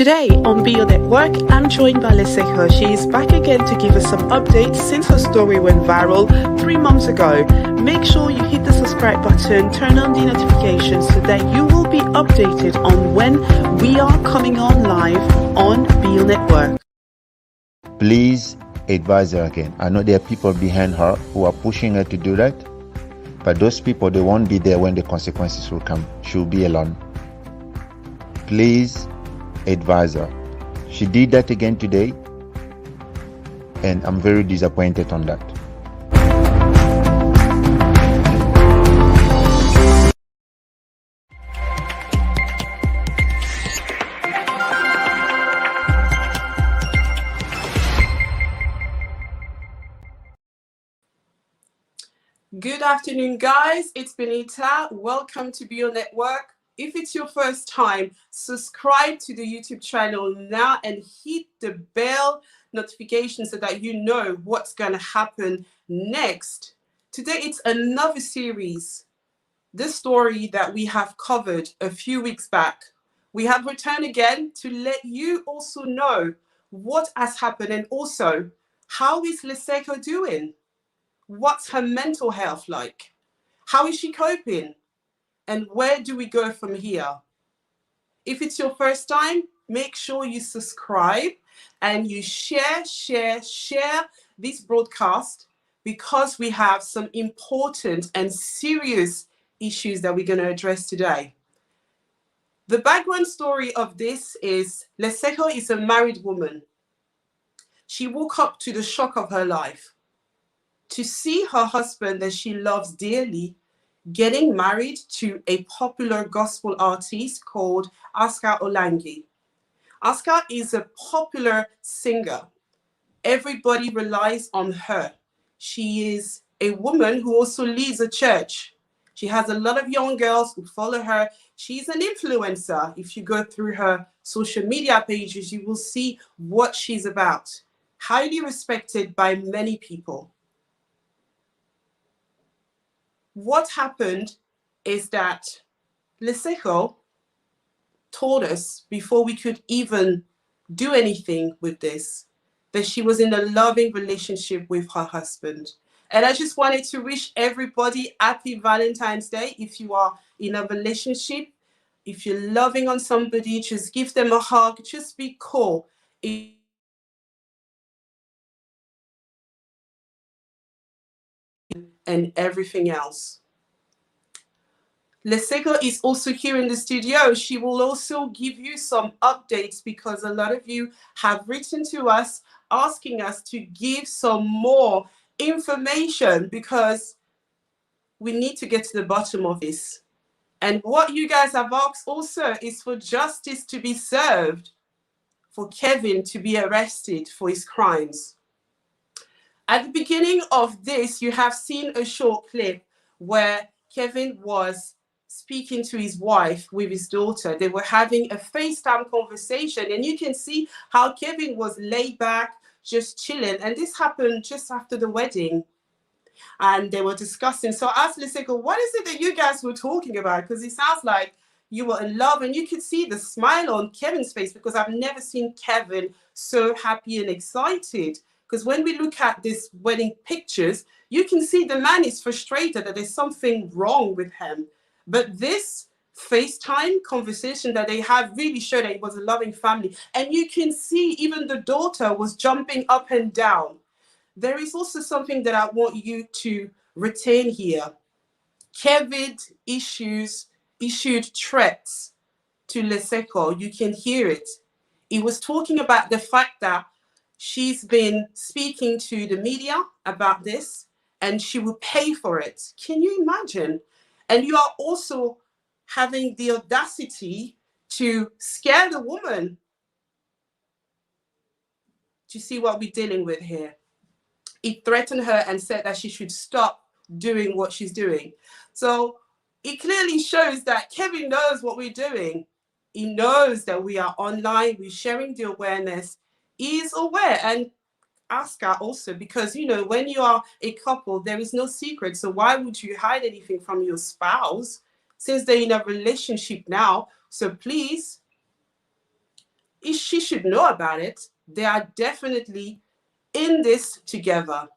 Today on Be Your Network, I'm joined by Lesego. She is back again to give us some updates since her story went viral 3 months ago. Make sure you hit the subscribe button, turn on the notifications so that you will be updated on when we are coming on live on Be Your Network. Please advise her again. I know there are people behind her who are pushing her to do that, but those people, they won't be there when the consequences will come. She'll be alone. Please advise her. She did that again today, and I'm very disappointed on that. Good afternoon, guys. It's Benita. Welcome to Be Your Network. If it's your first time, subscribe to the YouTube channel now and hit the bell notification so that you know what's going to happen next. Today, it's another series. This story that we have covered a few weeks back. We have returned again to let you also know what has happened and also how is Lesego doing? What's her mental health like? How is she coping? And where do we go from here? If it's your first time, make sure you subscribe and you share this broadcast because we have some important and serious issues that we're going to address today. The background story of this is Lesego is a married woman. She woke up to the shock of her life to see her husband that she loves dearly getting married to a popular gospel artist called Acsa Olangi. Acsa is a popular singer. Everybody relies on her. She is a woman who also leads a church. She has a lot of young girls who follow her. She's an influencer. If you go through her social media pages, you will see what she's about. Highly respected by many people. What happened is that Lesego told us before we could even do anything with this, that she was in a loving relationship with her husband. And I just wanted to wish everybody happy Valentine's Day. If you are in a relationship, if you're loving on somebody, just give them a hug, just be cool. And everything else. Lesego is also here in the studio. She will also give you some updates because a lot of you have written to us asking us to give some more information because we need to get to the bottom of this. And what you guys have asked also is for justice to be served, for Kevin to be arrested for his crimes. At the beginning of this, you have seen a short clip where Kevin was speaking to his wife with his daughter. They were having a FaceTime conversation, and you can see how Kevin was laid back, just chilling. And this happened just after the wedding. And they were discussing. So I asked Lesego, what is it that you guys were talking about? Because it sounds like you were in love, and you could see the smile on Kevin's face because I've never seen Kevin so happy and excited. Because when we look at these wedding pictures, you can see the man is frustrated that there's something wrong with him. But this FaceTime conversation that they had really showed that it was a loving family. And you can see even the daughter was jumping up and down. There is also something that I want you to retain here. Kevin issued threats to Lesego. You can hear it. He was talking about the fact that she's been speaking to the media about this and she will pay for it. Can you imagine? And you are also having the audacity to scare the woman. Do you see what we're dealing with here? He threatened her and said that she should stop doing what she's doing. So it clearly shows that Kevin knows what we're doing. He knows that we are online, we're sharing the awareness. He is aware, and Acsa also, because, you know, when you are a couple, there is no secret. So why would you hide anything from your spouse since they're in a relationship now? So please, she should know about it. They are definitely in this together.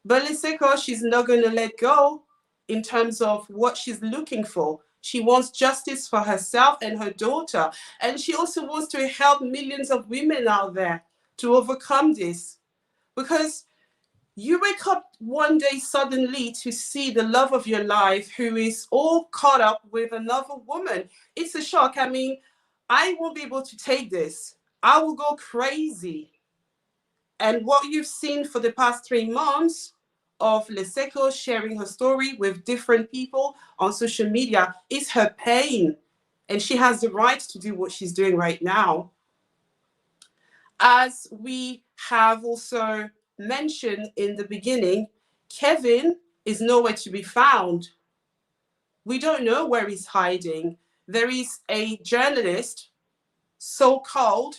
But Lesego, she's not going to let go in terms of what she's looking for. She wants justice for herself and her daughter. And she also wants to help millions of women out there to overcome this. Because you wake up one day suddenly to see the love of your life who is all caught up with another woman. It's a shock. I mean, I won't be able to take this. I will go crazy. And what you've seen for the past 3 months of Lesego sharing her story with different people on social media is her pain. And she has the right to do what she's doing right now. As we have also mentioned in the beginning, Kevin is nowhere to be found. We don't know where he's hiding. There is a journalist, so-called,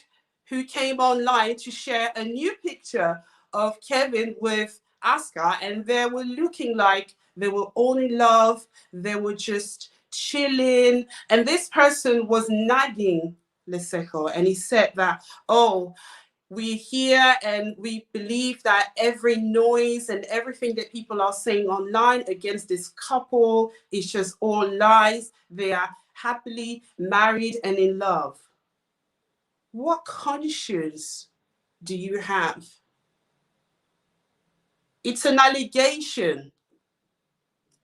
who came online to share a new picture of Kevin with Acsa, and they were looking like they were all in love. They were just chilling. And this person was nagging Lesego, and he said that, oh, we hear and we believe that every noise and everything that people are saying online against this couple is just all lies. They are happily married and in love. What conscience do you have? It's an allegation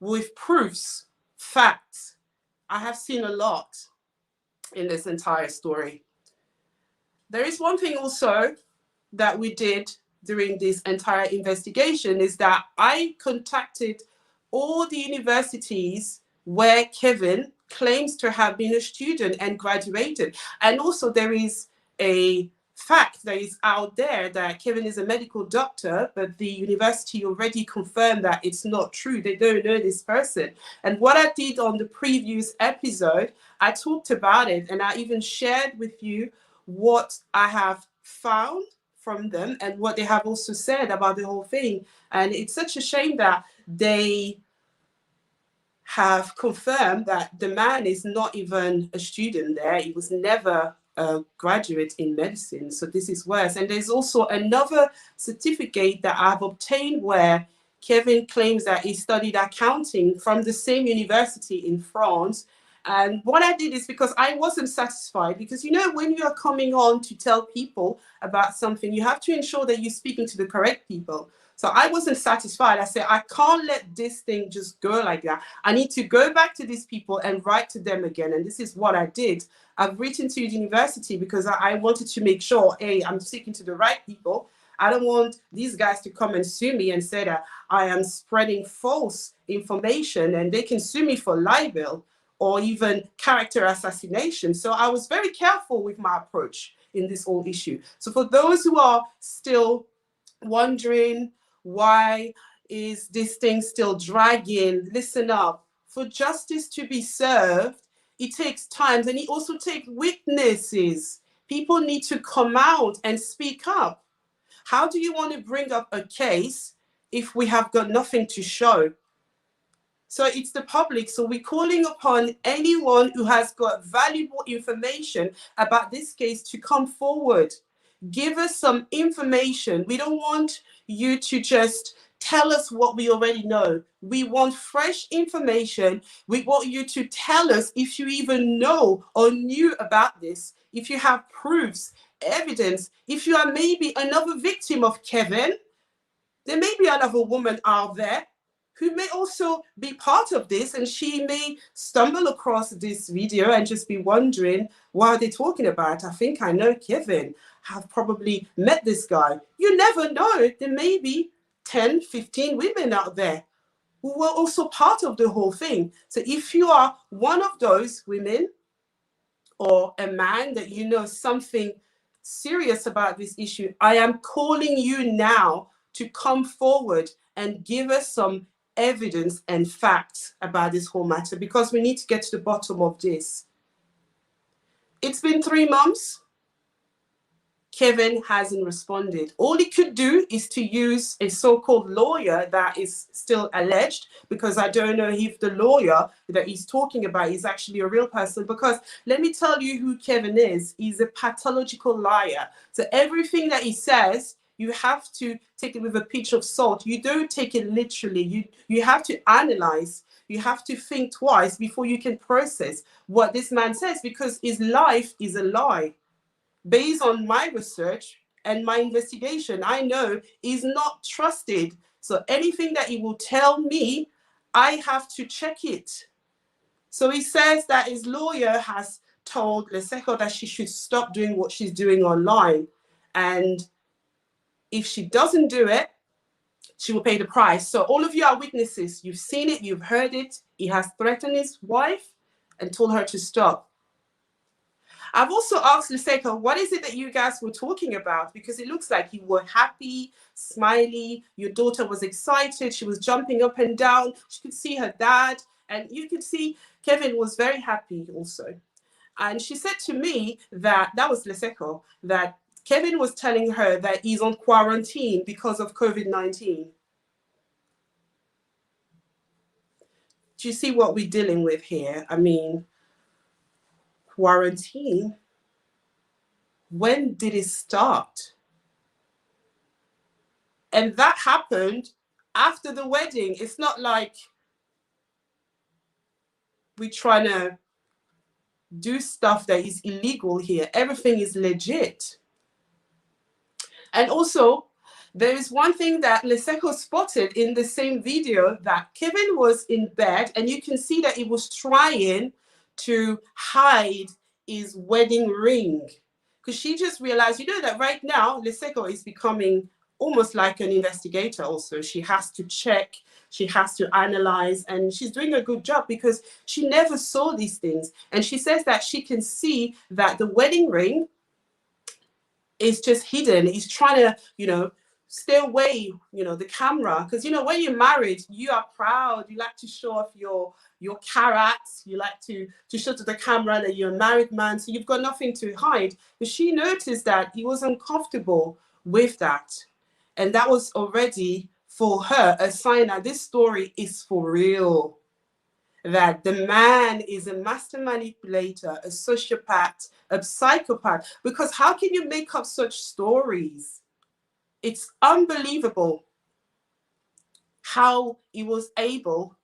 with proofs, facts. I have seen a lot in this entire story. There is one thing also that we did during this entire investigation is that I contacted all the universities where Kevin claims to have been a student and graduated. And also there is a fact that is out there that Kevin is a medical doctor, but the university already confirmed that it's not true. They don't know this person. And what I did on the previous episode, I talked about it, and I even shared with you what I have found from them and what they have also said about the whole thing. And it's such a shame that they have confirmed that the man is not even a student there. He was never a graduate in medicine. So this is worse. And there's also another certificate that I've obtained where Kevin claims that he studied accounting from the same university in France. And what I did is because I wasn't satisfied, because, you know, when you are coming on to tell people about something, you have to ensure that you're speaking to the correct people. So I wasn't satisfied. I said, I can't let this thing just go like that. I need to go back to these people and write to them again. And this is what I did. I've written to the university because I wanted to make sure, hey, I'm speaking to the right people. I don't want these guys to come and sue me and say that I am spreading false information, and they can sue me for libel or even character assassination. So I was very careful with my approach in this whole issue. So for those who are still wondering why is this thing still dragging, listen up. For justice to be served, it takes time, and it also takes witnesses. People need to come out and speak up. How do you want to bring up a case if we have got nothing to show? So it's the public. So we're calling upon anyone who has got valuable information about this case to come forward. Give us some information. We don't want you to just tell us what we already know. We want fresh information. We want you to tell us if you even know or knew about this, if you have proofs, evidence, if you are maybe another victim of Kevin. There may be another woman out there who may also be part of this, and she may stumble across this video and just be wondering, what are they talking about? I think I know Kevin. I've probably met this guy. You never know. There may be 10, 15 women out there who were also part of the whole thing. So if you are one of those women or a man that you know something serious about this issue, I am calling you now to come forward and give us some evidence and facts about this whole matter, because we need to get to the bottom of this. It's been 3 months. Kevin hasn't responded. All he could do is to use a so-called lawyer that is still alleged, because I don't know if the lawyer that he's talking about is actually a real person. Because let me tell you who Kevin is. He's a pathological liar. So everything that he says, you have to take it with a pinch of salt. You don't take it literally. You have to analyze. You have to think twice before you can process what this man says, because his life is a lie. Based on my research and my investigation, I know he's not trusted. So anything that he will tell me, I have to check it. So he says that his lawyer has told Lesego that she should stop doing what she's doing online. And if she doesn't do it, she will pay the price. So all of you are witnesses. You've seen it, you've heard it. He has threatened his wife and told her to stop. I've also asked Lesego, what is it that you guys were talking about? Because it looks like you were happy, smiley. Your daughter was excited. She was jumping up and down. She could see her dad. And you could see Kevin was very happy also. And she said to me that was Lesego, that Kevin was telling her that he's on quarantine because of COVID-19. Do you see what we're dealing with here? I mean, quarantine. When did it start? And that happened after the wedding. It's not like we're trying to do stuff that is illegal here. Everything is legit. And also, there is one thing that Lesego spotted in the same video, that Kevin was in bed and you can see that he was trying to hide his wedding ring. Because she just realized, you know, that right now, Lesego is becoming almost like an investigator also. She has to check, she has to analyze, and she's doing a good job because she never saw these things. And she says that she can see that the wedding ring is just hidden. He's trying to, you know, stay away, you know, the camera. Because, you know, when you're married, you are proud. You like to show off your carats. You like to show to the camera that you're a married man. So you've got nothing to hide. But she noticed that he was uncomfortable with that. And that was already, for her, a sign that this story is for real. That the man is a master manipulator, a sociopath, a psychopath. Because how can you make up such stories? It's unbelievable how he was able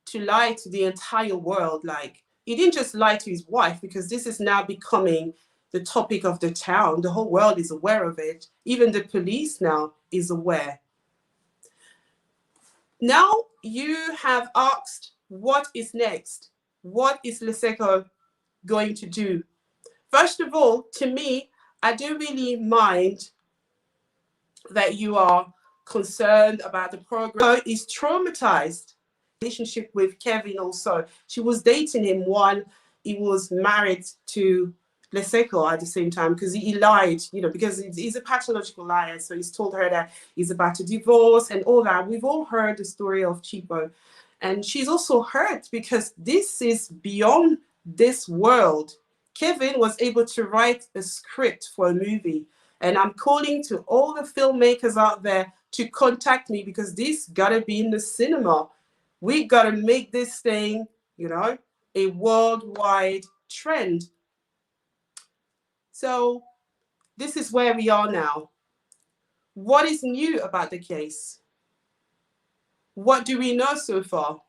to lie to the entire world. Like, he didn't just lie to his wife, because this is now becoming the topic of the town. The whole world is aware of it. Even the police now is aware. Now you have asked, what is next? What is Lesego going to do? First of all, to me, I don't really mind that you are concerned about the program. Is traumatized. Relationship with Kevin also. She was dating him while he was married to Lesego at the same time, because he lied, you know, because he's a pathological liar. So he's told her that he's about to divorce and all that. We've all heard the story of Chipo. And she's also hurt because this is beyond this world. Kevin was able to write a script for a movie. And I'm calling to all the filmmakers out there to contact me, because this gotta be in the cinema. We gotta make this thing, you know, a worldwide trend. So this is where we are now. What is new about the case? What do we know so far?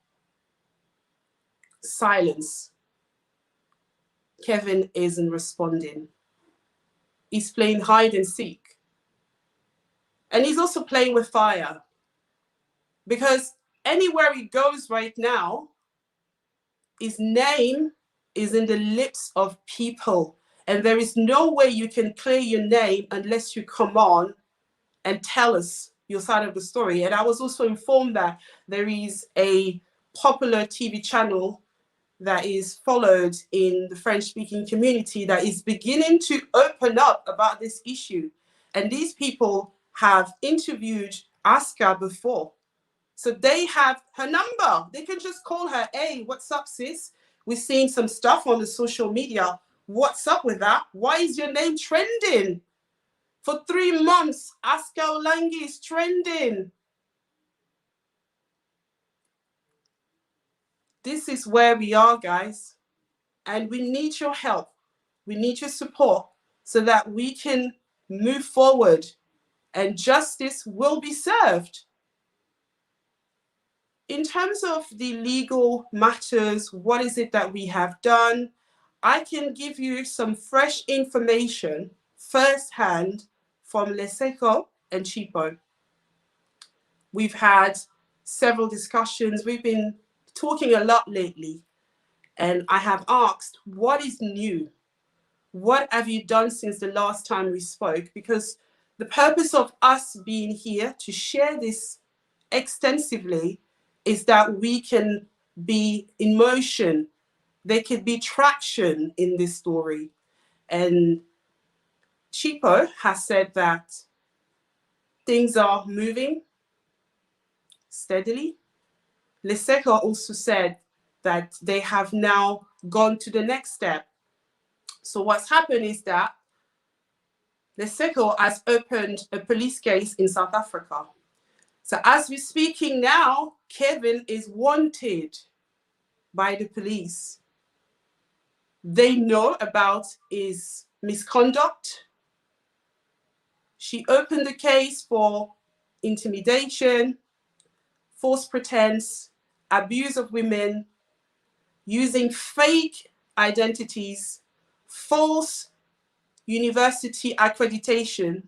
Silence. Kevin isn't responding. He's playing hide and seek. And he's also playing with fire. Because anywhere he goes right now, his name is in the lips of people. And there is no way you can clear your name unless you come on and tell us your side of the story. And I was also informed that there is a popular TV channel that is followed in the French-speaking community that is beginning to open up about this issue. And these people have interviewed Acsa before. So they have her number. They can just call her, hey, what's up, sis? We're seeing some stuff on the social media. What's up with that? Why is your name trending? For 3 months, Acsa Olangi is trending. This is where we are, guys. And we need your help. We need your support so that we can move forward and justice will be served. In terms of the legal matters, what is it that we have done? I can give you some fresh information firsthand from Lesego and Chipo. We've had several discussions. We've been talking a lot lately, and I have asked, what is new? What have you done since the last time we spoke? Because the purpose of us being here to share this extensively is that we can be in motion. There could be traction in this story. And Chipo has said that things are moving steadily. Lesego also said that they have now gone to the next step. So what's happened is that Lesego has opened a police case in South Africa. So as we're speaking now, Kevin is wanted by the police. They know about his misconduct. She opened the case for intimidation, false pretense, abuse of women, using fake identities, false university accreditation.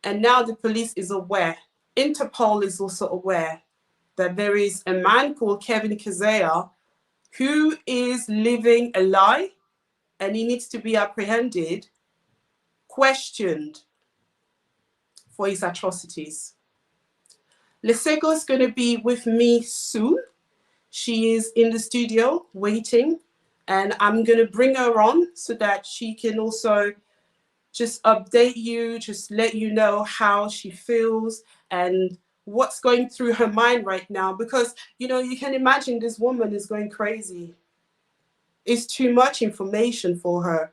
And now the police is aware. Interpol is also aware that there is a man called Kevin Kaseya who is living a lie and he needs to be apprehended, questioned for his atrocities. Lesego is going to be with me soon. She is in the studio waiting, and I'm going to bring her on so that she can also just update you, just let you know how she feels and what's going through her mind right now. Because, you know, you can imagine this woman is going crazy. It's too much information for her.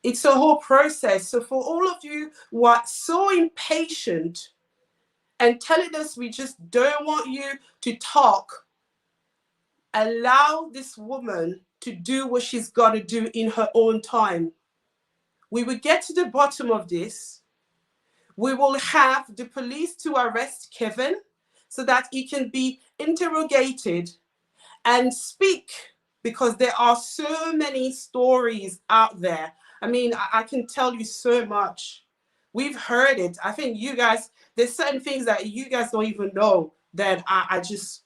It's a whole process. So for all of you who are so impatient and telling us we just don't want you to talk, allow this woman to do what she's got to do in her own time. We will get to the bottom of this. We will have the police to arrest Kevin so that he can be interrogated and speak, because there are so many stories out there. I mean, I can tell you so much. We've heard it. I think you guys, there's certain things that you guys don't even know that I just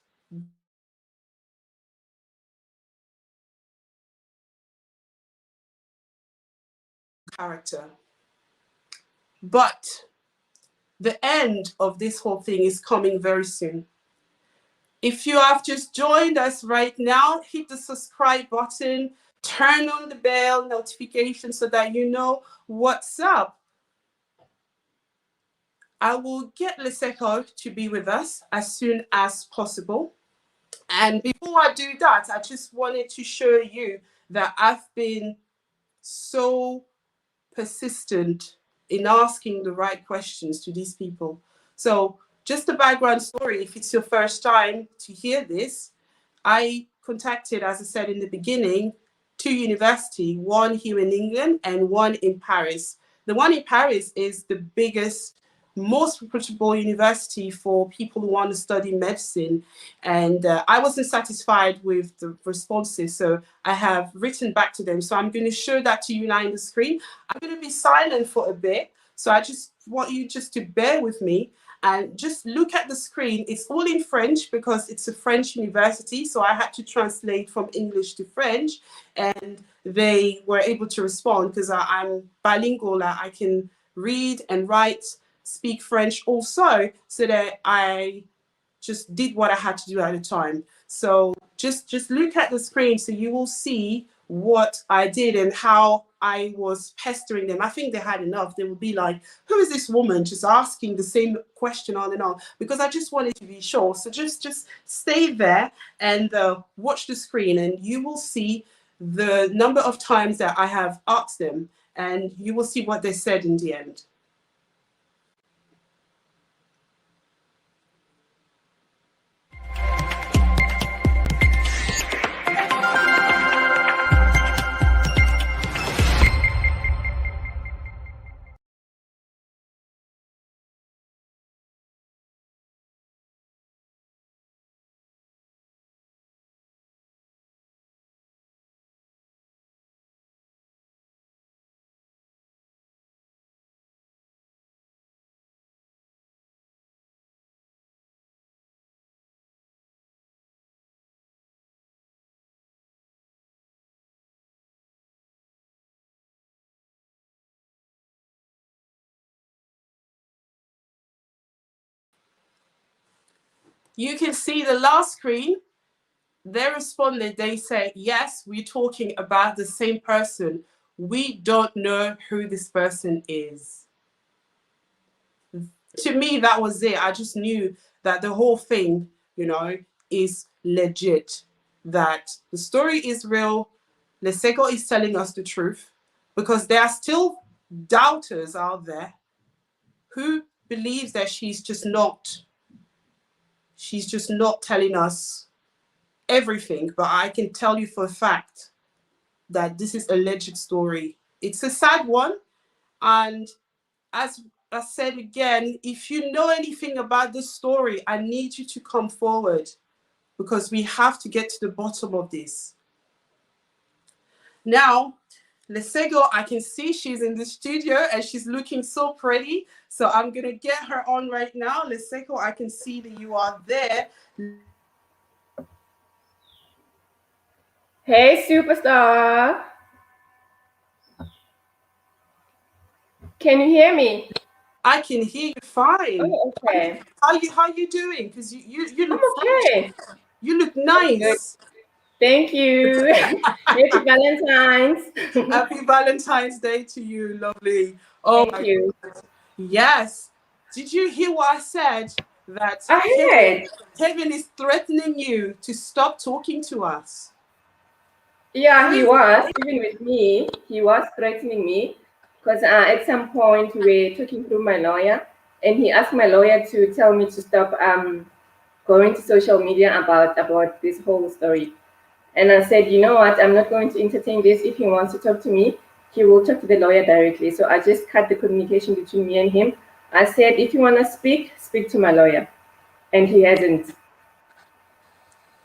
character. But the end of this whole thing is coming very soon. If you have just joined us right now, hit the subscribe button, turn on the bell notification so that you know what's up. I will get Lesego to be with us as soon as possible. And before I do that, I just wanted to show you that I've been so persistent in asking the right questions to these people. So just a background story, if it's your first time to hear this, I contacted, as I said in the beginning, 2 universities, one here in England and one in Paris. The one in Paris is the biggest, most reputable university for people who want to study medicine. And I wasn't satisfied with the responses, so I have written back to them. So I'm going to show that to you now on the screen. I'm going to be silent for a bit, so I just want you just to bear with me and just look at the screen. It's all in French because it's a French university, so I had to translate from English to French, and they were able to respond because I'm bilingual. I can read and write, speak French also, so that I just did what I had to do at the time. So just look at the screen so you will see what I did and how I was pestering them. I think they had enough. They would be like, who is this woman just asking the same question on and on? Because I just wanted to be sure. So just stay there and watch the screen, and you will see the number of times that I have asked them. and you will see what they said in the end. You can see the last screen. They responded, they say, yes, we're talking about the same person. We don't know who this person is. To me, that was it. I just knew that the whole thing, you know, is legit, that the story is real. Lesego is telling us the truth, because there are still doubters out there who believes that she's just not telling us everything. But I can tell you for a fact that this is a legit story. It's a sad one. And as I said again, if you know anything about this story, I need you to come forward, because we have to get to the bottom of this. Now, Lesego, I can see she's in the studio and she's looking so pretty. So I'm going to get her on right now. Lesego, I can see that you are there. Hey, superstar. Can you hear me? I can hear you fine. Oh, okay. How you doing? Because you look okay. You look nice. Thank you. Happy Valentine's. Happy Valentine's Day to you, lovely. Oh, Thank you. God. Yes. Did you hear what I said? That Kevin is threatening you to stop talking to us. Yeah, he was. Even with me, he was threatening me, because at some point we were talking through my lawyer, and he asked my lawyer to tell me to stop going to social media about this whole story. And I said, you know what, I'm not going to entertain this. If he wants to talk to me, he will talk to the lawyer directly. So I just cut the communication between me and him. I said, if you want to speak to my lawyer. And he hasn't.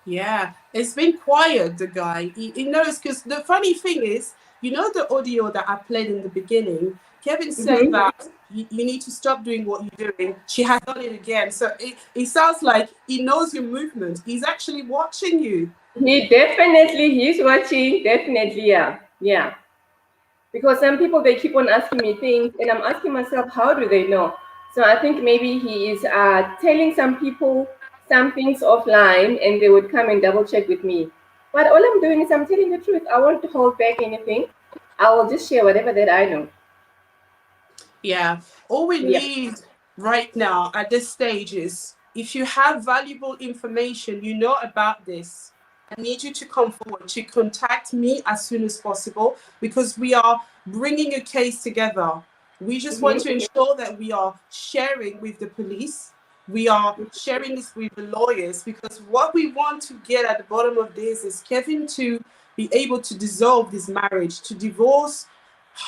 Yeah, it's been quiet, the guy. He knows, because the funny thing is, you know the audio that I played in the beginning? Kevin said that you need to stop doing what you're doing. She has done it again. So it sounds like he knows your movement. He's actually watching you. He's watching, definitely, yeah. Yeah. Because some people, they keep on asking me things, and I'm asking myself, how do they know? So I think maybe he is telling some people some things offline, and they would come and double check with me. But all I'm doing is I'm telling the truth. I won't hold back anything. I will just share whatever that I know. Yeah. All we need right now at this stage is, if you have valuable information, you know about this, I need you to come forward, to contact me as soon as possible, because we are bringing a case together. We just want to ensure that we are sharing with the police. We are sharing this with the lawyers, because what we want to get at the bottom of this is Kevin to be able to dissolve this marriage, to divorce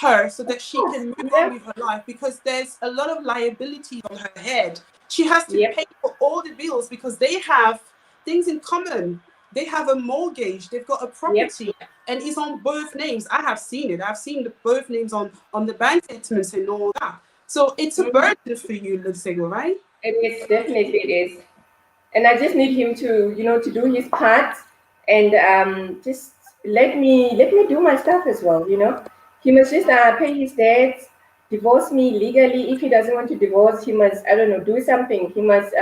her, so that she can move on with her life, because there's a lot of liability on her head. She has to pay for all the bills, because they have things in common. They have a mortgage, they've got a property, and it's on both names. I have seen it. I've seen both names on the bank statements and all that. So it's a burden for you, Lesego, right? It is, definitely it is. And I just need him to, to do his part, and just let me do my stuff as well. He must just pay his debts, divorce me legally. If he doesn't want to divorce, he must, I don't know, do something. He must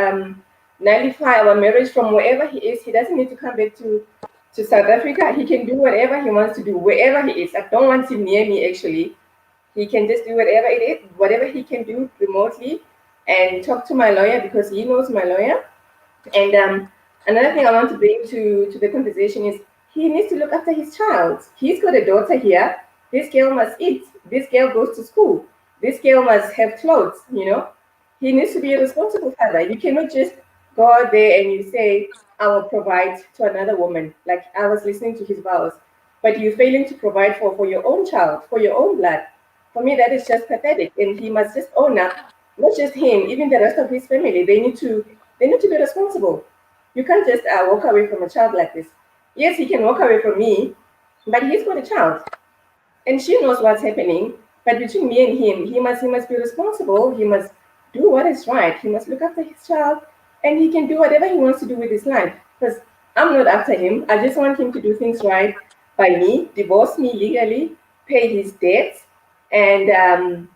nullify our marriage from wherever he is. He doesn't need to come back to South Africa. He can do whatever he wants to do wherever he is. I don't want him near me, actually. He can just do whatever it is, whatever he can do remotely, and talk to my lawyer, because he knows my lawyer. And another thing I want to bring to the conversation is, he needs to look after his child. He's got a daughter here. This girl must eat. This girl goes to school. This girl must have clothes, He needs to be a responsible father. You cannot just go out there and you say, I will provide to another woman. Like I was listening to his vows, but you're failing to provide for your own child, for your own blood. For me, that is just pathetic. And he must just own up, not just him, even the rest of his family. They need to be responsible. You can't just walk away from a child like this. Yes, he can walk away from me, but he's got a child, and she knows what's happening. But between me and him, he must be responsible. He must do what is right. He must look after his child, and he can do whatever he wants to do with his life. Because I'm not after him. I just want him to do things right by me, divorce me legally, pay his debts, and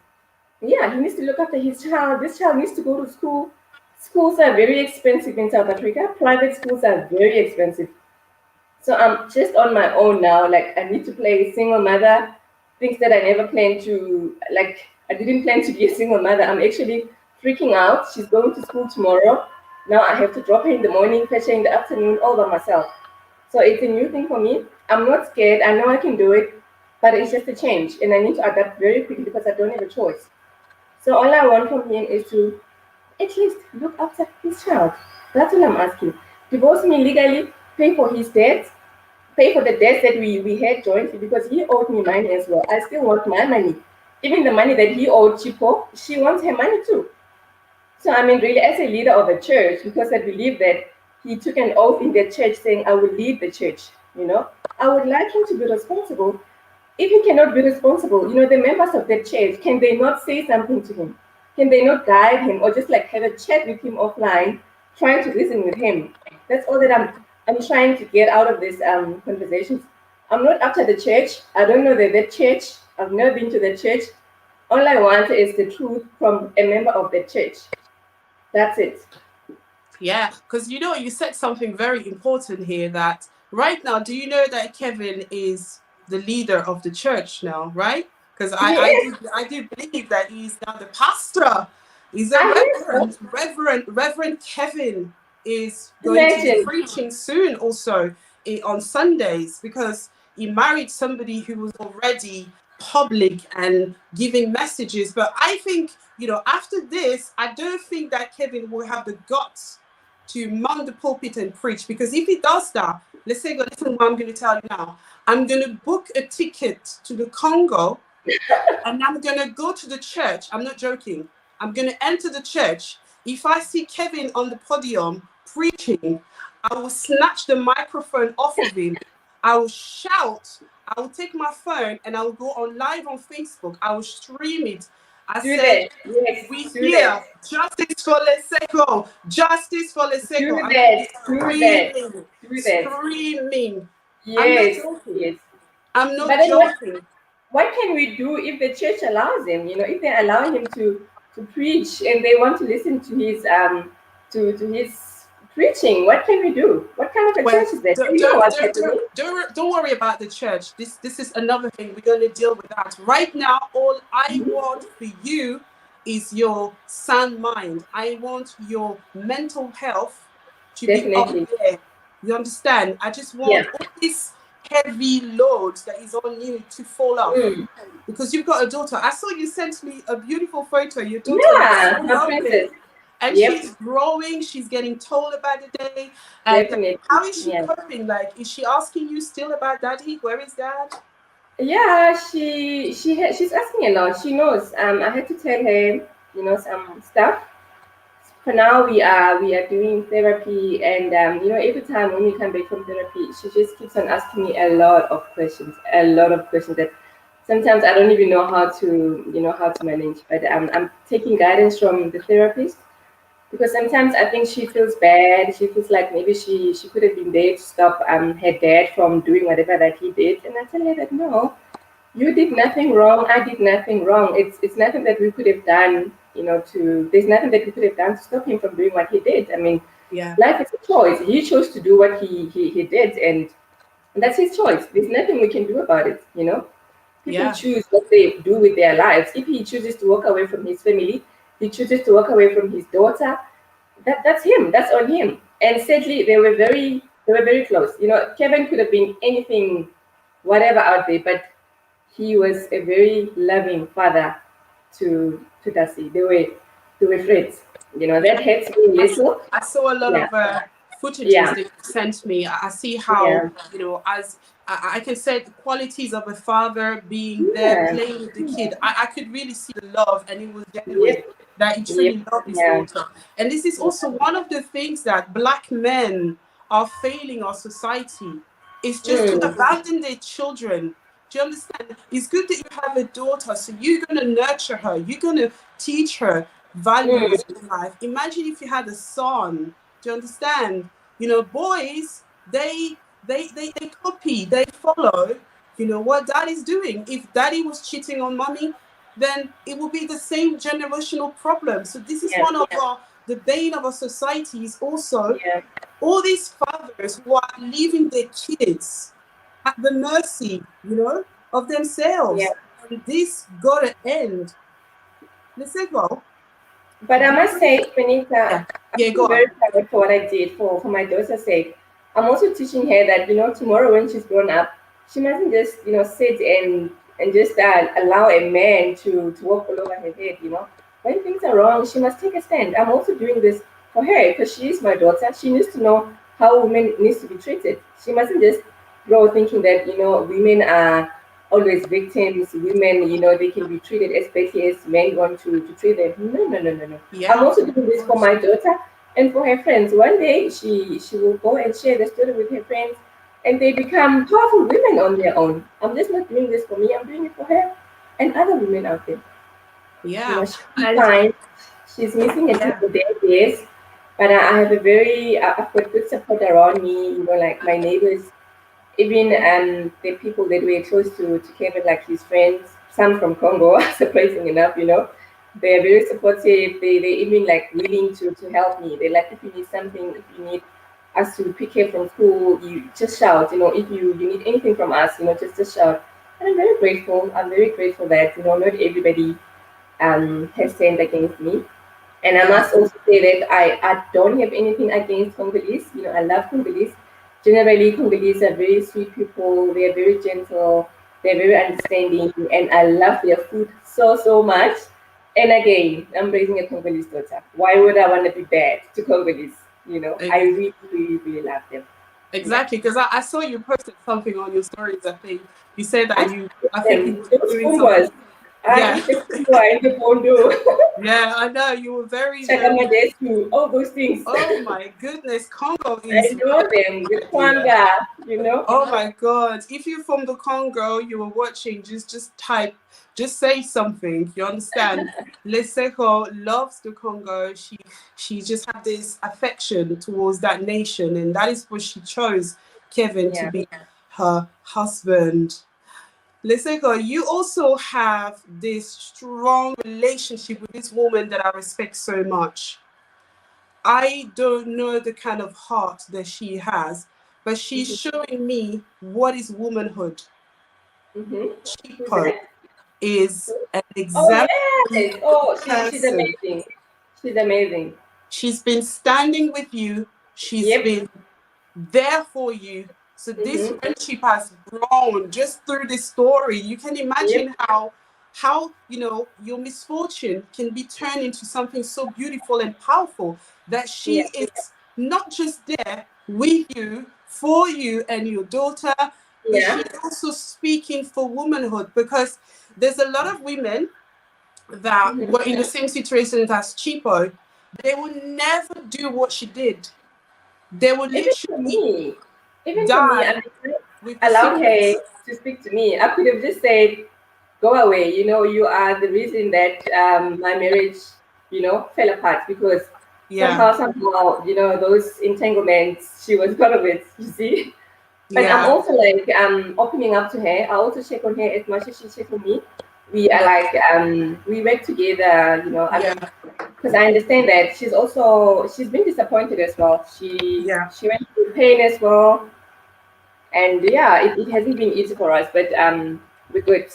yeah, he needs to look after his child. This child needs to go to school. Schools are very expensive in South Africa. Private schools are very expensive. So I'm just on my own now. Like I need to play single mother, things that I never planned to. Like I didn't plan to be a single mother. I'm actually freaking out. She's going to school tomorrow. Now I have to drop her in the morning, fetch her in the afternoon, all by myself. So it's a new thing for me. I'm not scared. I know I can do it, but it's just a change, and I need to adapt very quickly because I don't have a choice. So all I want from him is to at least look after his child. That's all I'm asking. Divorce me legally, pay for his debts, pay for the debts that we had jointly because he owed me money as well. I still want my money. Even the money that he owed Chipo, she wants her money too. So I mean, really, as a leader of a church, because I believe that he took an oath in the church saying, I will lead the church, I would like him to be responsible. If he cannot be responsible, the members of the church, can they not say something to him? Can they not guide him or just like have a chat with him offline, trying to listen with him? That's all that I'm trying to get out of these conversations. I'm not after the church. I don't know the church. I've never been to the church. All I want is the truth from a member of the church. That's it. Yeah, because you said something very important here that right now, do you know that Kevin is the leader of the church now, right? Because I do believe that he's now the pastor. He's a reverend. Reverend Kevin is going to be preaching soon also on Sundays because he married somebody who was already public and giving messages. But I think, after this, I don't think that Kevin will have the guts to mount the pulpit and preach, because if he does that, Lesego, listen what I'm going to tell you now. I'm going to book a ticket to the Congo and I'm going to go to the church. I'm not joking. I'm going to enter the church. If I see Kevin on the podium preaching, I will snatch the microphone off of him. I will shout. I will take my phone and I will go on live on Facebook. I will stream it. I said, yes, we hear justice for Lesego, justice for Lesego. Screaming. Yes, I'm not joking. yes. I'm not joking. What can we do if the church allows him? If they allow him to preach and they want to listen to his to his preaching, what can we do? What kind of a church is that? Don't worry about the church. This is another thing. We're going to deal with that. Right now, all I want for you is your sound mind. I want your mental health to be up there. You understand? I just want all this heavy load that is on you to fall off. Because you've got a daughter. I saw you sent me a beautiful photo. Your daughter is so lovely. And she's growing, she's getting told about the day. And how is she coping? Like, is she asking you still about daddy? Where is dad? Yeah, she's asking a lot. She knows. I had to tell her, some stuff. For now, we are doing therapy, and every time when we come back from therapy, she just keeps on asking me a lot of questions that sometimes I don't even know how to manage. But I'm taking guidance from the therapist. Because sometimes I think she feels bad. She feels like maybe she could have been there to stop her dad from doing whatever that he did. And I tell her that no, you did nothing wrong. I did nothing wrong. It's nothing that we could have done. There's nothing that we could have done to stop him from doing what he did. I mean, life is a choice. He chose to do what he did, and that's his choice. There's nothing we can do about it. People choose what they do with their lives. If he chooses to walk away from his family, he chooses to walk away from his daughter. That's him. That's on him. And sadly, they were very close. Kevin could have been anything, whatever out there, but he was a very loving father to Dasi. They were friends. You know, that hurts me a little. I saw a lot Yeah, of footages yeah, that you sent me. I see how, yeah, as I can say, the qualities of a father being there yeah. playing with the kid. I could really see the love, and it was genuine, Yep, that he yep, truly loved his yeah, daughter. And this is yeah. also one of the things that Black men are failing our society, is just to Mm, abandon their children. Do you understand? It's good that you have a daughter, so you're going to nurture her. You're going to teach her values mm, in life. Imagine if you had a son. Do you understand? Boys, they copy, they follow, what daddy's doing. If daddy was cheating on mommy, then it will be the same generational problem. So this is yeah, one of the bane of our society, is also yeah, all these fathers who are leaving their kids at the mercy, of yeah. themselves. And this gotta end. Lesego, But I you, must say, Benita, yeah, I yeah, go feel very on. proud for what I did for my daughter's sake. I'm also teaching her that, tomorrow when she's grown up, she mustn't just, sit and just allow a man to walk all over her head, When things are wrong, she must take a stand. I'm also doing this for her because she is my daughter. She needs to know how women needs to be treated. She mustn't just grow thinking that, women are always victims. Women, they can be treated as petty as men want to treat them. No, no, no, no, no. I'm Yeah, also doing this for my daughter and for her friends. One day she will go and share the story with her friends, and they become powerful women on their own. I'm just not doing this for me. I'm doing it for her and other women out there. yeah, She'll be and fine. She's missing a yeah, couple days, yes, but I have I've got good support around me. Like my neighbors, even the people that were close to Kevin, like his friends, some from Congo, surprising enough, they are very supportive. They even like willing to help me. They like, if you need something, if you need us to pick her from school, you just shout. If you need anything from us, just shout. And I'm very grateful. I'm very grateful that not everybody has turned against me. And I yeah, must also say that I don't have anything against Congolese. I love Congolese. Generally, Congolese are very sweet people. They are very gentle. They're very understanding. And I love their food so, so much. And again, I'm raising a Congolese daughter. Why would I want to be bad to Congolese? I ex- really, really, really love them. Yeah. exactly. Because I saw you posted something on your stories. I think you said I that eat I think you them. were Those doing something. Pumbas. I Yeah, eat the Pumba and the Bondo. yeah, I know you were very, very. Chakamadesu. All those things. Oh my goodness, Congo I is know them. The dear. Kwanga. Oh my God. If you're from the Congo, you were watching, just type, just say something. You understand? Lesego loves the Congo. She just had this affection towards that nation, and that is what she chose Kevin to Yeah. be her husband. Lesego, you also have this strong relationship with this woman that I respect so much. I don't know the kind of heart that she has, but she's Mm-hmm. showing me what is womanhood. Mm-hmm. Who's Chico that? is an Oh exemplary yes. Oh, she's person. amazing. She's amazing. She's been standing with you. She's Yep. been there for you. So this Mm-hmm. friendship has grown just through this story. You can Yep. imagine how your misfortune can be turned into something so beautiful and powerful, that she Yeah. is not just there with you, for you and your daughter, but Yeah. she's also speaking for womanhood, because there's a lot of women that Mm-hmm. were in the same situation as Chipo. They will never do what she did. They will Even for literally me, I die mean, with the allowed her secrets. to speak to me. I could have just said, "Go away." You are the reason that my marriage, fell apart because Yeah, somehow, those entanglements. She was part of it. You see. But I'm yeah, also like opening up to her. I also check on her as much as she checks on me. We are yeah, like we work together, yeah, because I understand that she's been disappointed as well. yeah, She went through pain as well, and yeah, it hasn't been easy for us, but we're good.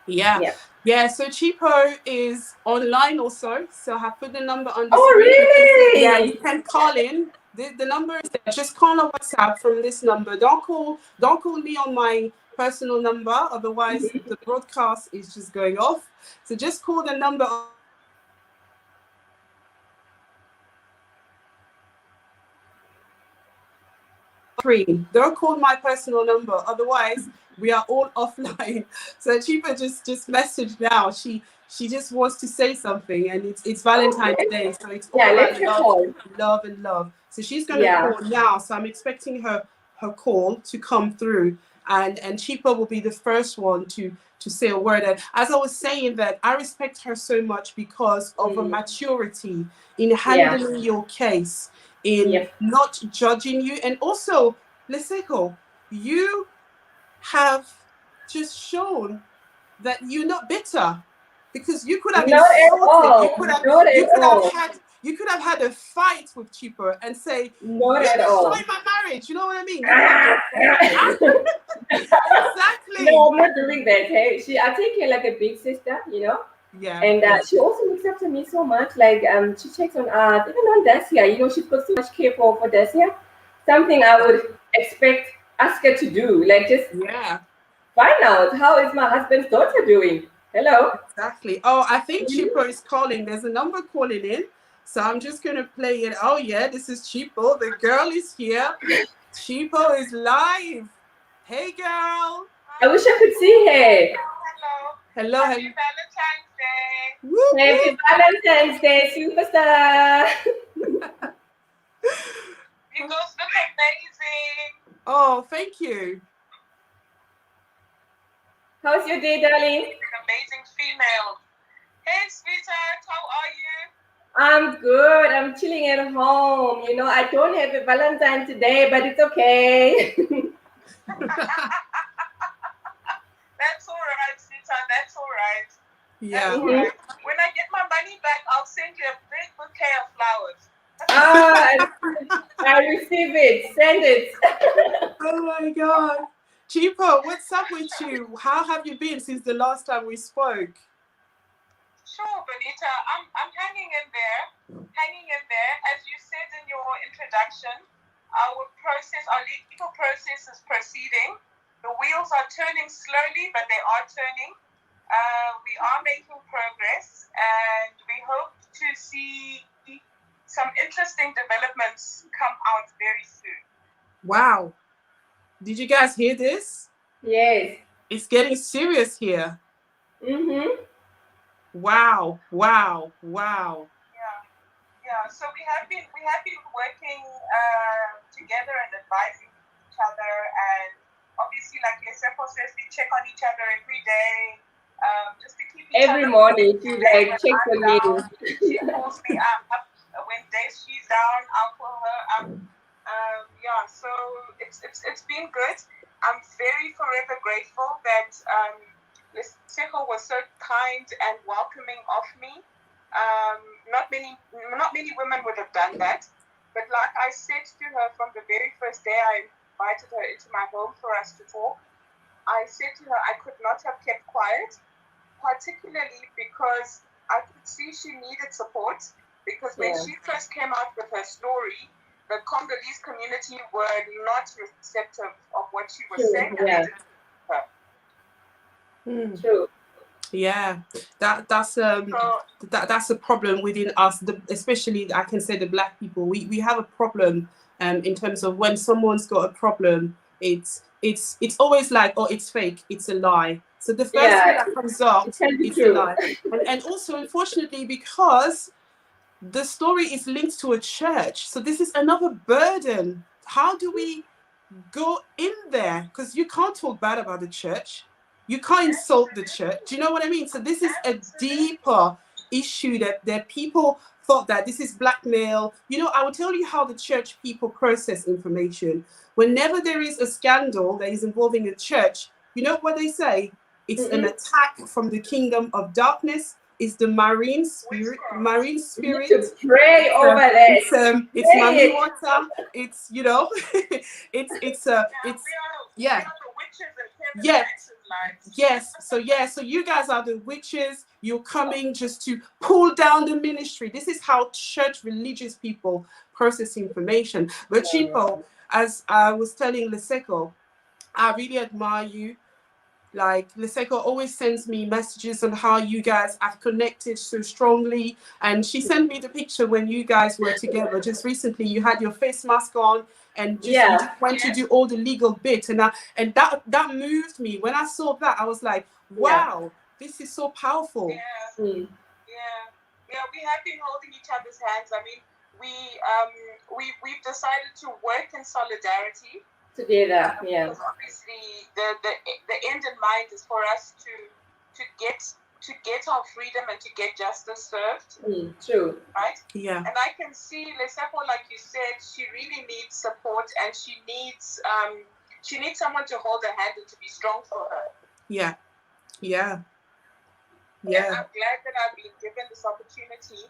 yeah, Yeah. yeah. So Chipo is online also. So I have put the number on the Oh screen. Yeah, you really? can call in. The number is there. Just call on WhatsApp from this number. Don't call me on my personal number, otherwise the broadcast is just going off. So just call the number. Don't call my personal number, otherwise we are all offline. So Chipa just messaged now. She just wants to say something, and it's Valentine's Day, so it's all about love and love. So she's going to call now. So I'm expecting her call to come through, and Chipa will be the first one to say a word. And as I was saying, that I respect her so much because of her maturity in handling your case, in not judging you. And also, Lesego, you have just shown that you're not bitter, because you could have insulted, you could have had a fight with Chipa and say, not you're at all. destroying my marriage. You know what I mean? Exactly. No, I'm not doing that. Hey, I take her like a big sister, you know. Yeah. And she also looks after me so much. Like she checks on even on Dacia. You know, she's got so much care for Dacia. Something I would expect Aska to do. Like just find out, how is my husband's daughter doing? Hello. Exactly. Oh, I think Chipo is calling. There's a number calling in. So I'm just going to play it. Oh, yeah, this is Chipo. The girl is here. Chipo is live. Hey, girl. I wish I could see her. Hello. Happy Valentine's Day. Woo, Happy Valentine's Day, superstar. You girls look amazing. Oh, thank you. How's your day, darling? Amazing female. Hey, sweetheart, how are you? I'm good. I'm chilling at home. You know, I don't have a Valentine today, but it's okay. That's all right, sweetheart. That's all right. Yeah. That's all right. When I get my money back, I'll send you a big bouquet of flowers. I receive it. Send it. Oh my God. Chipo, what's up with you? How have you been since the last time we spoke? Sure, Benita. I'm hanging in there. As you said in your introduction, our legal process is proceeding. The wheels are turning slowly, but they are turning. We are making progress, and we hope to see some interesting developments come out very soon. Wow. Did you guys hear this? Yes. It's getting serious here. Mm-hmm. Wow. Yeah. So we have been working together and advising each other, and obviously, like Lesego says, we check on each other every day, just to keep each every other morning. She like checks on me. She calls me up when she's down. I'll call her up. So it's been good. I'm very forever grateful that Lesego was so kind and welcoming of me. Not many women would have done that, but like I said to her from the very first day I invited her into my home for us to talk, I said to her I could not have kept quiet, particularly because I could see she needed support, because when she first came out with her story, the Congolese community were not receptive of what she was saying. True. Yeah, that's a problem within us, especially I can say the Black people. We have a problem in terms of when someone's got a problem, it's always like, oh, it's fake, it's a lie. So the first thing that comes up, it's a lie. And also, unfortunately, because the story is linked to a church, so this is another burden. How do we go in there? Because you can't talk bad about the church. You can't insult the church. Do you know what I mean? So this is a deeper issue that people thought that this is blackmail. You know, I will tell you how the church people process information. Whenever there is a scandal that is involving a church, you know what they say? It's an attack from the kingdom of darkness. It's the marine spirit. You need to pray over that. It's mami water. It's, you know, it's lives. Yes, so you guys are the witches. You're coming just to pull down the ministry. This is how church religious people process information. But Chipo, as I was telling Lesego, I really admire you. Like Lesego always sends me messages on how you guys have connected so strongly, and she sent me the picture when you guys were together just recently. You had your face mask on, and just you just went to do all the legal bits, and that moved me. When I saw that, I was like, wow, this is so powerful. Yeah, we have been holding each other's hands. I mean, we've decided to work in solidarity together. Because obviously the end in mind is for us to get our freedom and to get justice served. True. Right? Yeah. And I can see Lesego, like you said, she really needs support, and she needs someone to hold her hand and to be strong for her. Yeah. And I'm glad that I've been given this opportunity.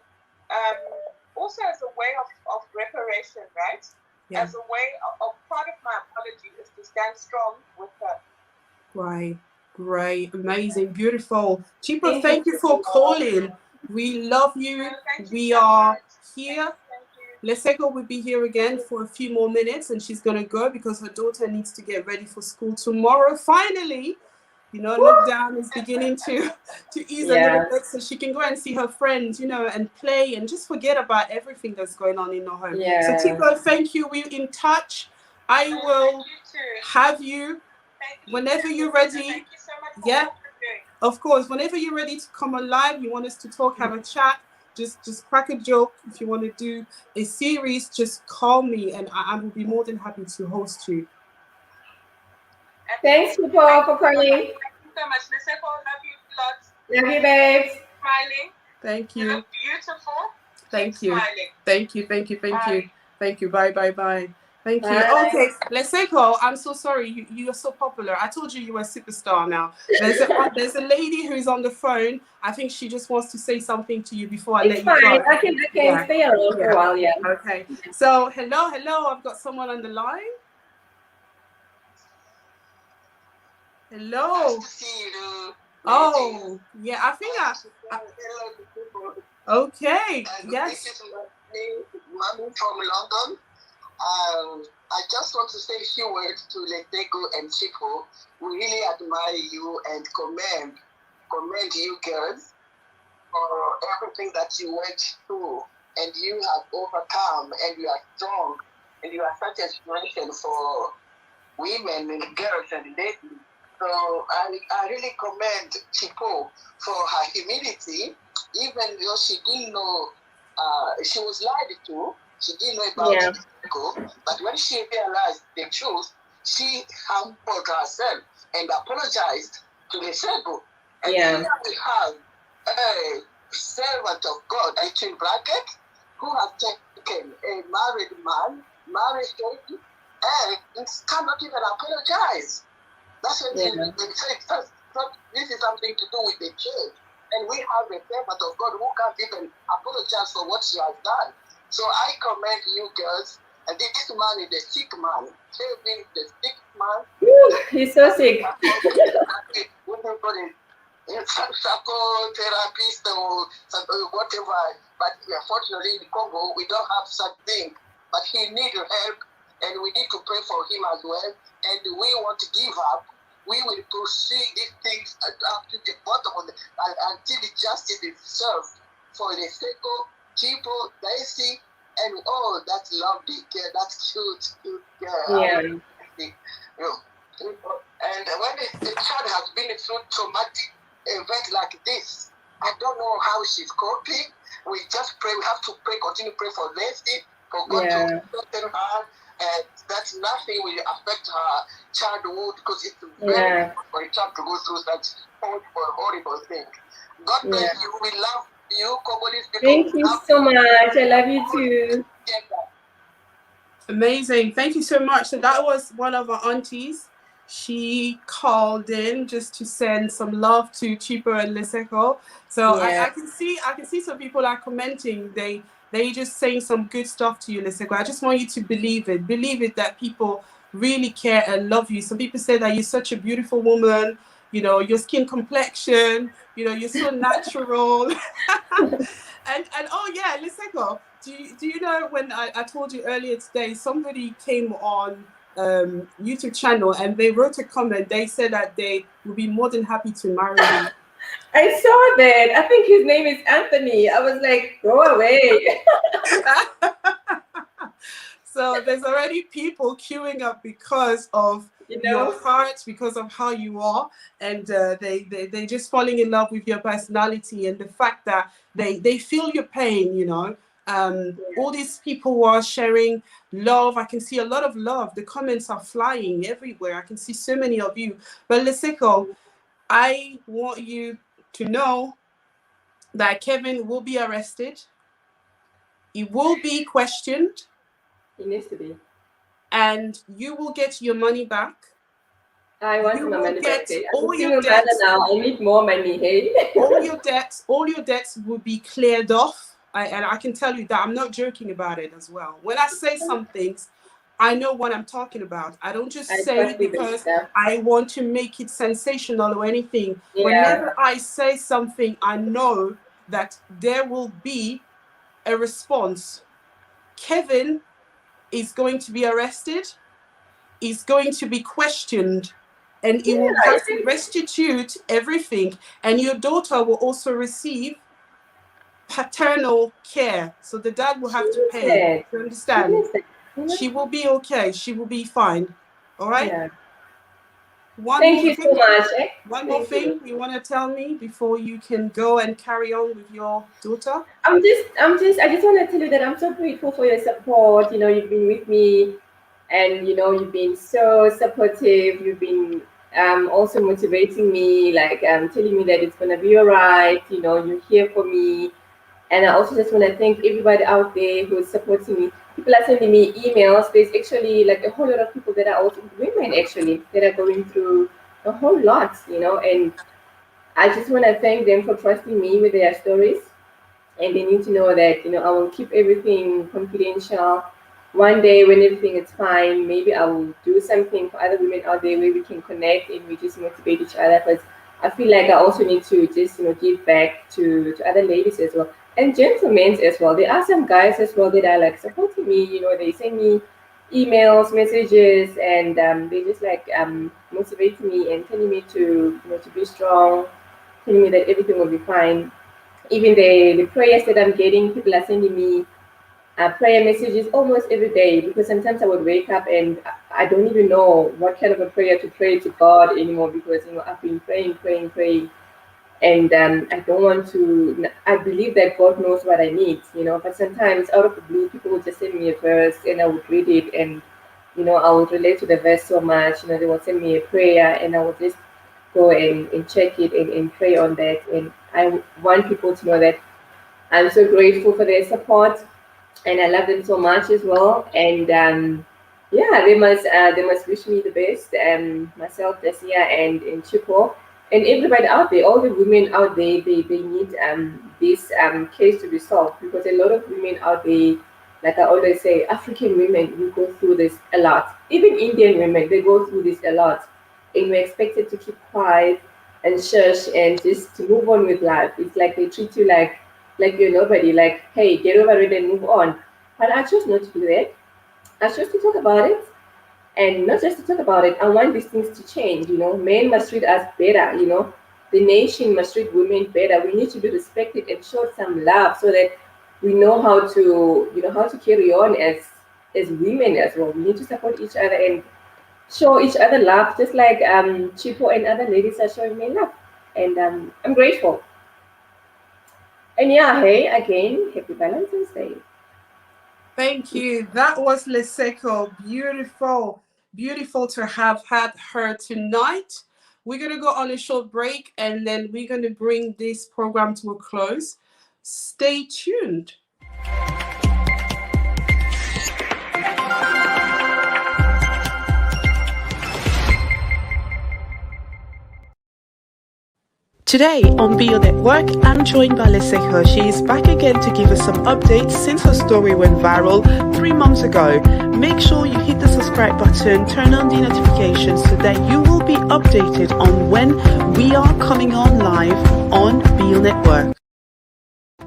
Also as a way of reparation, right? Yeah. As a way of part of my apology is to stand strong with her. Right. Great. Amazing. Beautiful. Chipo, thank you for calling. We love you. We are here. Lesego will be here again for a few more minutes, and she's going to go because her daughter needs to get ready for school tomorrow. Finally, lockdown is beginning to ease a little bit, so she can go and see her friends, and play and just forget about everything that's going on in her home. So Chipo, thank you. We're in touch. I will have you whenever you're ready. Thank you so much for what you're doing. Of course, whenever you're ready to come on live, you want us to talk, have a chat, just crack a joke. If you want to do a series, just call me, and I will be more than happy to host you. Thanks, Chipo, for calling. Thank you so much. Lesego, love you lots. Love you, babes. Smiling. Thank you. You look beautiful. Thank Keep you. smiling. Thank you. Thank you. Bye. Thank you. Bye. Okay, Lesego, I'm so sorry. You are so popular. I told you were a superstar now. There's a lady who's on the phone. I think she just wants to say something to you before I let you go. I can stay around for a while, Okay. So, hello. I've got someone on the line. Hello. Nice to see you. Oh, yeah. I think okay. Yes. This is Mami from London. I just want to say a few words to Lesego and Chipo. We really admire you and commend you girls for everything that you went through, and you have overcome, and you are strong, and you are such an inspiration for women and girls and ladies. So I really commend Chipo for her humility, even though she didn't know, she was lied to. She didn't know about Lesego, but when she realized the truth, she humbled herself and apologized to Lesego. And here we have a servant of God, between brackets, who has taken a married man, married lady, and cannot even apologize. That's what they say. This is something to do with the church. And we have a servant of God who can't even apologize for what she has done. So I commend you girls. And this man is a sick man. Kevin, the sick man. He's so sick. Psychotherapist or whatever. But unfortunately in Congo, we don't have such thing. But he needs help, and we need to pray for him as well. And we want to give up. We will pursue these things up to the bottom of until the justice is served for Lesego, Chipo, Daisy, and all that lovely girl, that cute girl. And when the child has been through traumatic event like this, I don't know how she's coping. We just pray. We have to pray. Continue to pray for Leslie, for God to strengthen her, and that nothing will affect her childhood, because it's very hard for a child to go through such horrible thing. God bless you. We love you, Congolese people. Thank you so much. I love you too. Amazing. Thank you so much. So that was one of our aunties. She called in just to send some love to Chipo and Lesego. So I can see some people are commenting. They just saying some good stuff to you, Lesego. I just want you to believe it. Believe it that people really care and love you. Some people say that you're such a beautiful woman. your skin complexion, you're so natural. And oh yeah, Lesego, do you know when I told you earlier today, somebody came on YouTube channel and they wrote a comment. They said that they would be more than happy to marry you. I saw that. I think his name is Anthony. I was like, go away. So there's already people queuing up because of your heart, because of how you are, and they just falling in love with your personality and the fact that they feel your pain. All these people who are sharing love. I can see a lot of love. The comments are flying everywhere. I can see so many of you. But Lesego, I want you to know that Kevin will be arrested. He will be questioned. He needs to be. And you will get your money back. I want my money back. Hey? I'm a single mother now. I need more money. Hey. all your debts will be cleared off. And I can tell you that I'm not joking about it as well. When I say some things, I know what I'm talking about. I don't just say it because I want to make it sensational or anything. Yeah. Whenever I say something, I know that there will be a response. Kevin is going to be arrested. Is going to be questioned, and he will have to restitute everything. And your daughter will also receive paternal care. So the dad will have to pay. You understand? She will be okay. She will be fine. All right? Yeah. Thank you so much. One more thing you want to tell me before you can go and carry on with your daughter? I just want to tell you that I'm so grateful for your support. You've been with me. And you've been so supportive. You've been also motivating me, like telling me that it's gonna be all right. You're here for me. And I also just want to thank everybody out there who's supporting me. People are sending me emails. There's actually like a whole lot of people that are also women actually that are going through a whole lot, and I just want to thank them for trusting me with their stories. And they need to know that I will keep everything confidential. One day when everything is fine, maybe I will do something for other women out there where we can connect and we just motivate each other, because I feel like I also need to just give back to other ladies as well, and gentlemen as well. There are some guys as well that are like supporting me. They send me emails, messages, and they just like motivating me and telling me to to be strong, telling me that everything will be fine. Even the prayers that I'm getting, people are sending me prayer messages almost every day, because sometimes I would wake up and I don't even know what kind of a prayer to pray to God anymore, because I've been praying, and I don't want to. I believe that God knows what I need, but sometimes out of the blue, people will just send me a verse and I would read it, and I would relate to the verse so much. They will send me a prayer and I would just go and check it and pray on that. And I want people to know that I'm so grateful for their support. And I love them so much as well. And they must wish me the best. Myself, Kaseya, and Chico, and everybody out there, all the women out there, they need this case to be solved, because a lot of women out there, like I always say, African women, we go through this a lot. Even Indian women, they go through this a lot, and we're expected to keep quiet and shush and just to move on with life. It's like they treat you like you're nobody, like, hey, get over it and move on. But I chose not to do that. I chose to talk about it, and not just to talk about it. I want these things to change. Men must treat us better. The nation must treat women better. We need to be respected and show some love, so that we know how to carry on as women as well. We need to support each other and show each other love, just like Chipo and other ladies are showing me love. And I'm grateful. And hey, again, happy Valentine's Day. Thank you. That was Lesego. Beautiful to have had her tonight. We're going to go on a short break, and then we're going to bring this program to a close. Stay tuned. Today on Be Your Network, I'm joined by Lesego. She is back again to give us some updates since her story went viral 3 months ago. Make sure you hit the subscribe button, turn on the notifications so that you will be updated on when we are coming on live on Be Your Network.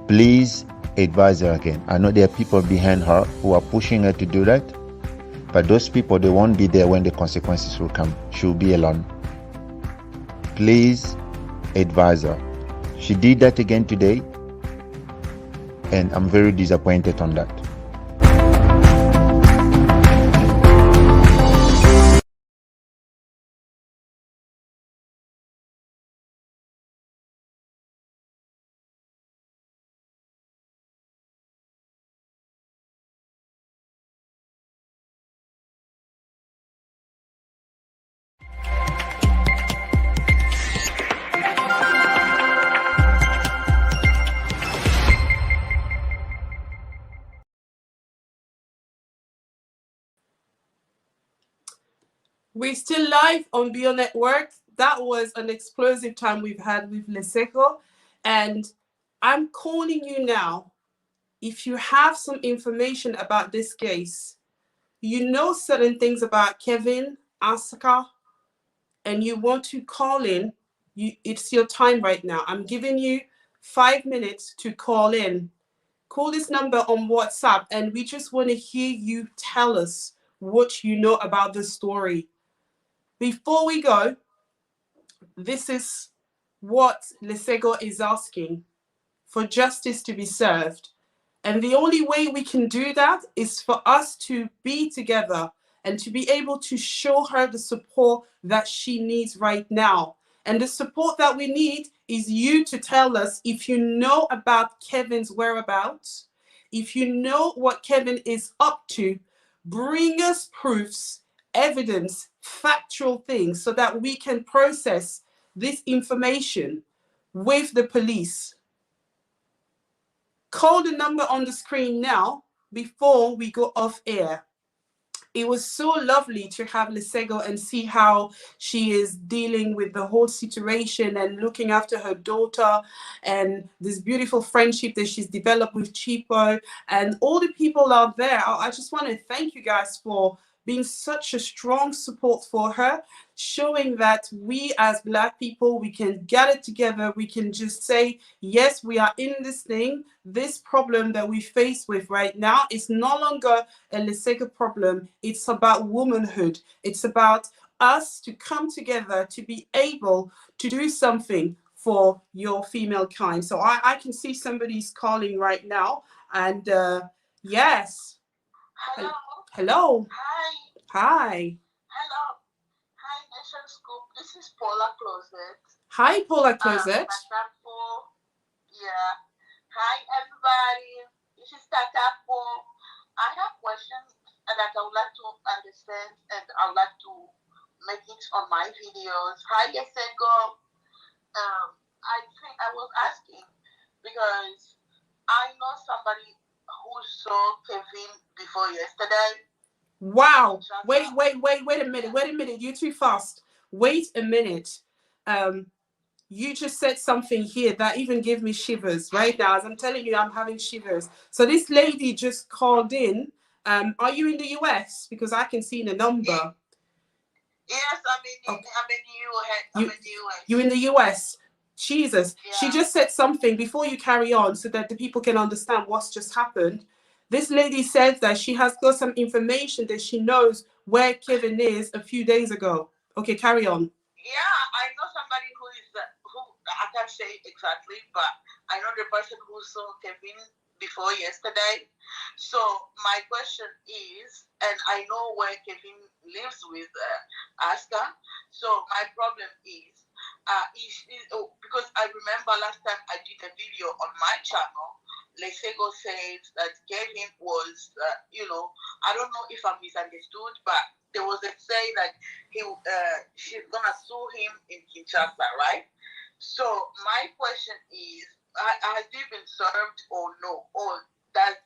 Please advise her again. I know there are people behind her who are pushing her to do that, but those people, they won't be there when the consequences will come. She'll be alone. Please advise her. She did that again today, and I'm very disappointed on that. We're still live on Be Your Network. That was an explosive time we've had with Lesego. And I'm calling you now. If you have some information about this case, you know certain things about Kevin, Acsa, and you want to call in, it's your time right now. I'm giving you 5 minutes to call in. Call this number on WhatsApp, and we just want to hear you tell us what you know about the story. Before we go, this is what Lesego is asking: for justice to be served. And the only way we can do that is for us to be together and to be able to show her the support that she needs right now. And the support that we need is you to tell us if you know about Kevin's whereabouts, if you know what Kevin is up to. Bring us proofs, evidence, factual things so that we can process this information with the police. Call the number on the screen now before we go off air. It was so lovely to have Lesego and see how she is dealing with the whole situation and looking after her daughter and this beautiful friendship that she's developed with Chipo and all the people out there. I just want to thank you guys for being such a strong support for her, showing that we as Black people, we can gather together, we can just say, yes, we are in this thing. This problem that we face with right now is no longer a Lesego problem. It's about womanhood. It's about us to come together to be able to do something for your female kind. So I can see somebody's calling right now. And yes. Hello. Hello. Hi. Hi. Hello. Hi, Nation Scoop. This is Paula Closet. Hi, Paula Closet. Yeah. Hi, everybody. This is Tatapo. I have questions that I would like to understand and I would like to make it on my videos. Hi, Lesego. I think I was asking because I know somebody who saw Kevin before yesterday. Wow. Wait a minute. You're too fast. Wait a minute. You just said something here that even gave me shivers right now. As I'm telling you, I'm having shivers. So this lady just called in. Are you in the US? Because I can see the number. Yes, I'm in the US. You in the US? Jesus. Yeah. She just said something before you carry on so that the people can understand what's just happened. This lady said that she has got some information that she knows where Kevin is a few days ago. Okay, carry on. Yeah, I know somebody who I can't say exactly, but I know the person who saw Kevin before yesterday. So my question is, and I know where Kevin lives with Acsa. So my problem is, because I remember last time I did a video on my channel, Lesego said that Kevin was, I don't know if I misunderstood, but there was a say that she's gonna sue him in Kinshasa, right? So my question is, has he been served or no? Or that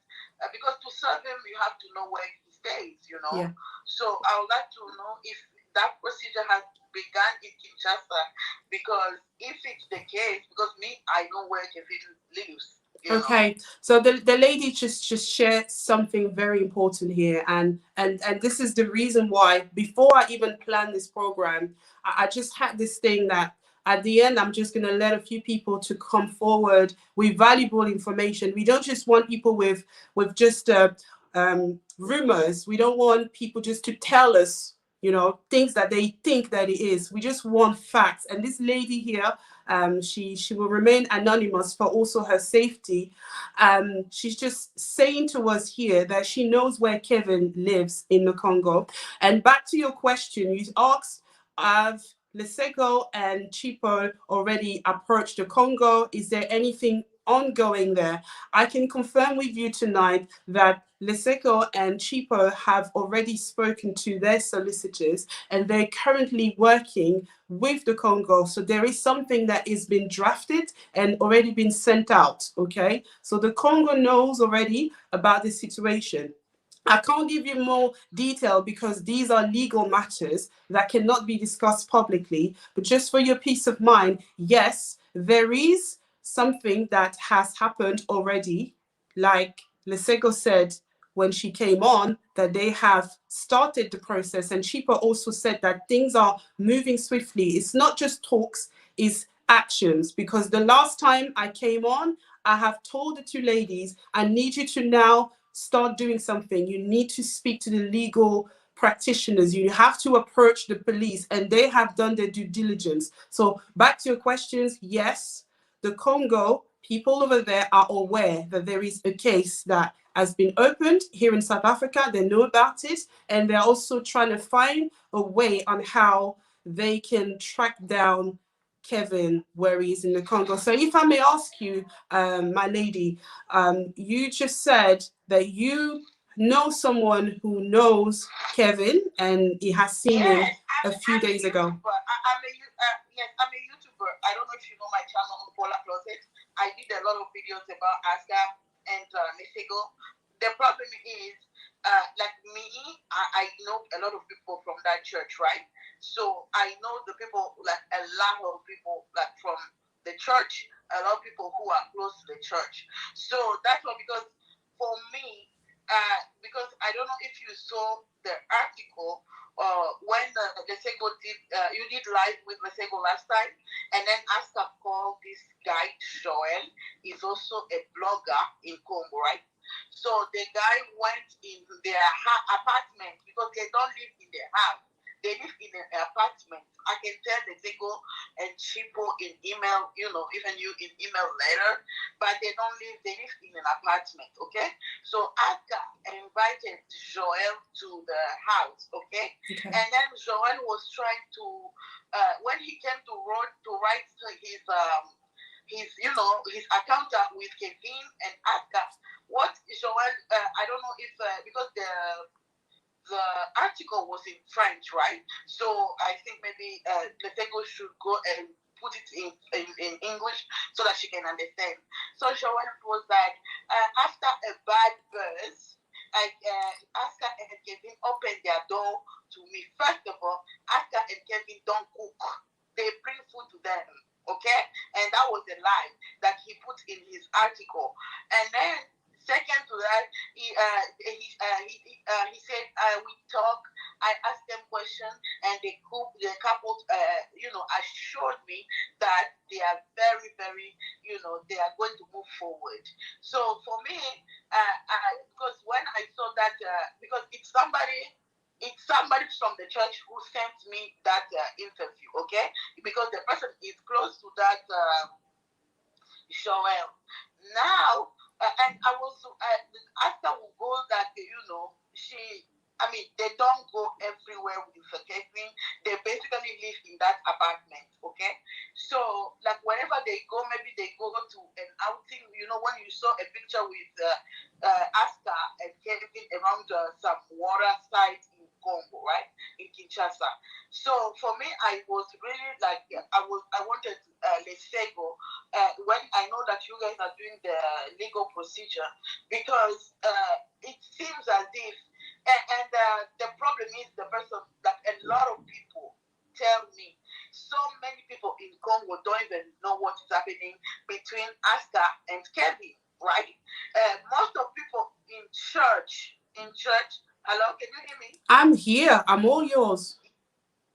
because to serve him you have to know where he stays, Yeah. So I would like to know if that procedure has began in Kinshasa, because if it's the case, because me, I know where Kevin lives. Okay, so the lady just shared something very important here, and this is the reason why before I even planned this program, I just had this thing that at the end I'm just gonna let a few people to come forward with valuable information. We don't just want people with just rumors. We don't want people just to tell us, things that they think that it is. We just want facts. And this lady here, she will remain anonymous for also her safety. She's just saying to us here that she knows where Kevin lives in the Congo. And back to your question, you asked, have Lesego and Chipo already approached the Congo? Is there anything ongoing there? I can confirm with you tonight that Lesego and Chipo have already spoken to their solicitors, and they're currently working with the Congo. So there is something that is been drafted and already been sent out. Okay, so the Congo knows already about the situation. I can't give you more detail because these are legal matters that cannot be discussed publicly. But just for your peace of mind, yes, there is something that has happened already. Like Lesego said when she came on, that they have started the process. And Chipa also said that things are moving swiftly. It's not just talks, it's actions. Because the last time I came on, I have told the two ladies, I need you to now start doing something. You need to speak to the legal practitioners. You have to approach the police, and they have done their due diligence. So back to your questions, yes, the Congo, people over there are aware that there is a case that has been opened here in South Africa. They know about it, and they're also trying to find a way on how they can track down Kevin where he is in the Congo. So if I may ask you, my lady, you just said that you know someone who knows Kevin and he has seen him a few days ago. Yes, I'm a YouTuber. I don't know if you know my channel on Polar Closet. I did a lot of videos about Acsa and Lesego. The problem is, like me, I know a lot of people from that church, right? So I know the people, like a lot of people, like from the church, a lot of people who are close to the church. So that's why, because for me, because I don't know if you saw the article when Lesego did, you did live with Lesego last time, and then Asta called this guy Joel. He's also a blogger in Congo, right? So the guy went in their apartment because they don't live in their house. They live in an apartment. I can tell Lesego and Chipo in email, even you in email later, but they don't live, they live in an apartment, okay? So Aska invited Joel to the house, okay? And then Joel was trying to, when he came to write his accountant with Kevin and Aska, what Joel, I don't know if, because the article was in French, right? So I think maybe Lesego should go and put it in English so that she can understand. So Joel was like, after a bad buzz, Aska and Kevin opened their door to me. First of all, Aska and Kevin don't cook. They bring food to them, okay? And that was a lie that he put in his article. And then second to that, he said, we talk. I asked them questions, and the couple, assured me that they are very, very, they are going to move forward. So for me, because when I saw that, because it's somebody from the church who sent me that interview, okay? Because the person is close to that Joel. Now, and I was after we go that they don't go everywhere with the Kevin. They basically live in that apartment, okay? So like whenever they go, maybe they go to an outing. When you saw a picture with Asta and Kevin around some water sites in Congo, right, in Kinshasa. So for me, I was really like I wanted Lesego when I know that you guys are doing the legal procedure, because it seems as if, and the problem is the person, like a lot of people tell me. So many people in Congo don't even know what is happening between Acsa and Kevin, right? Most of people in church, hello, can you hear me? I'm here. I'm all yours.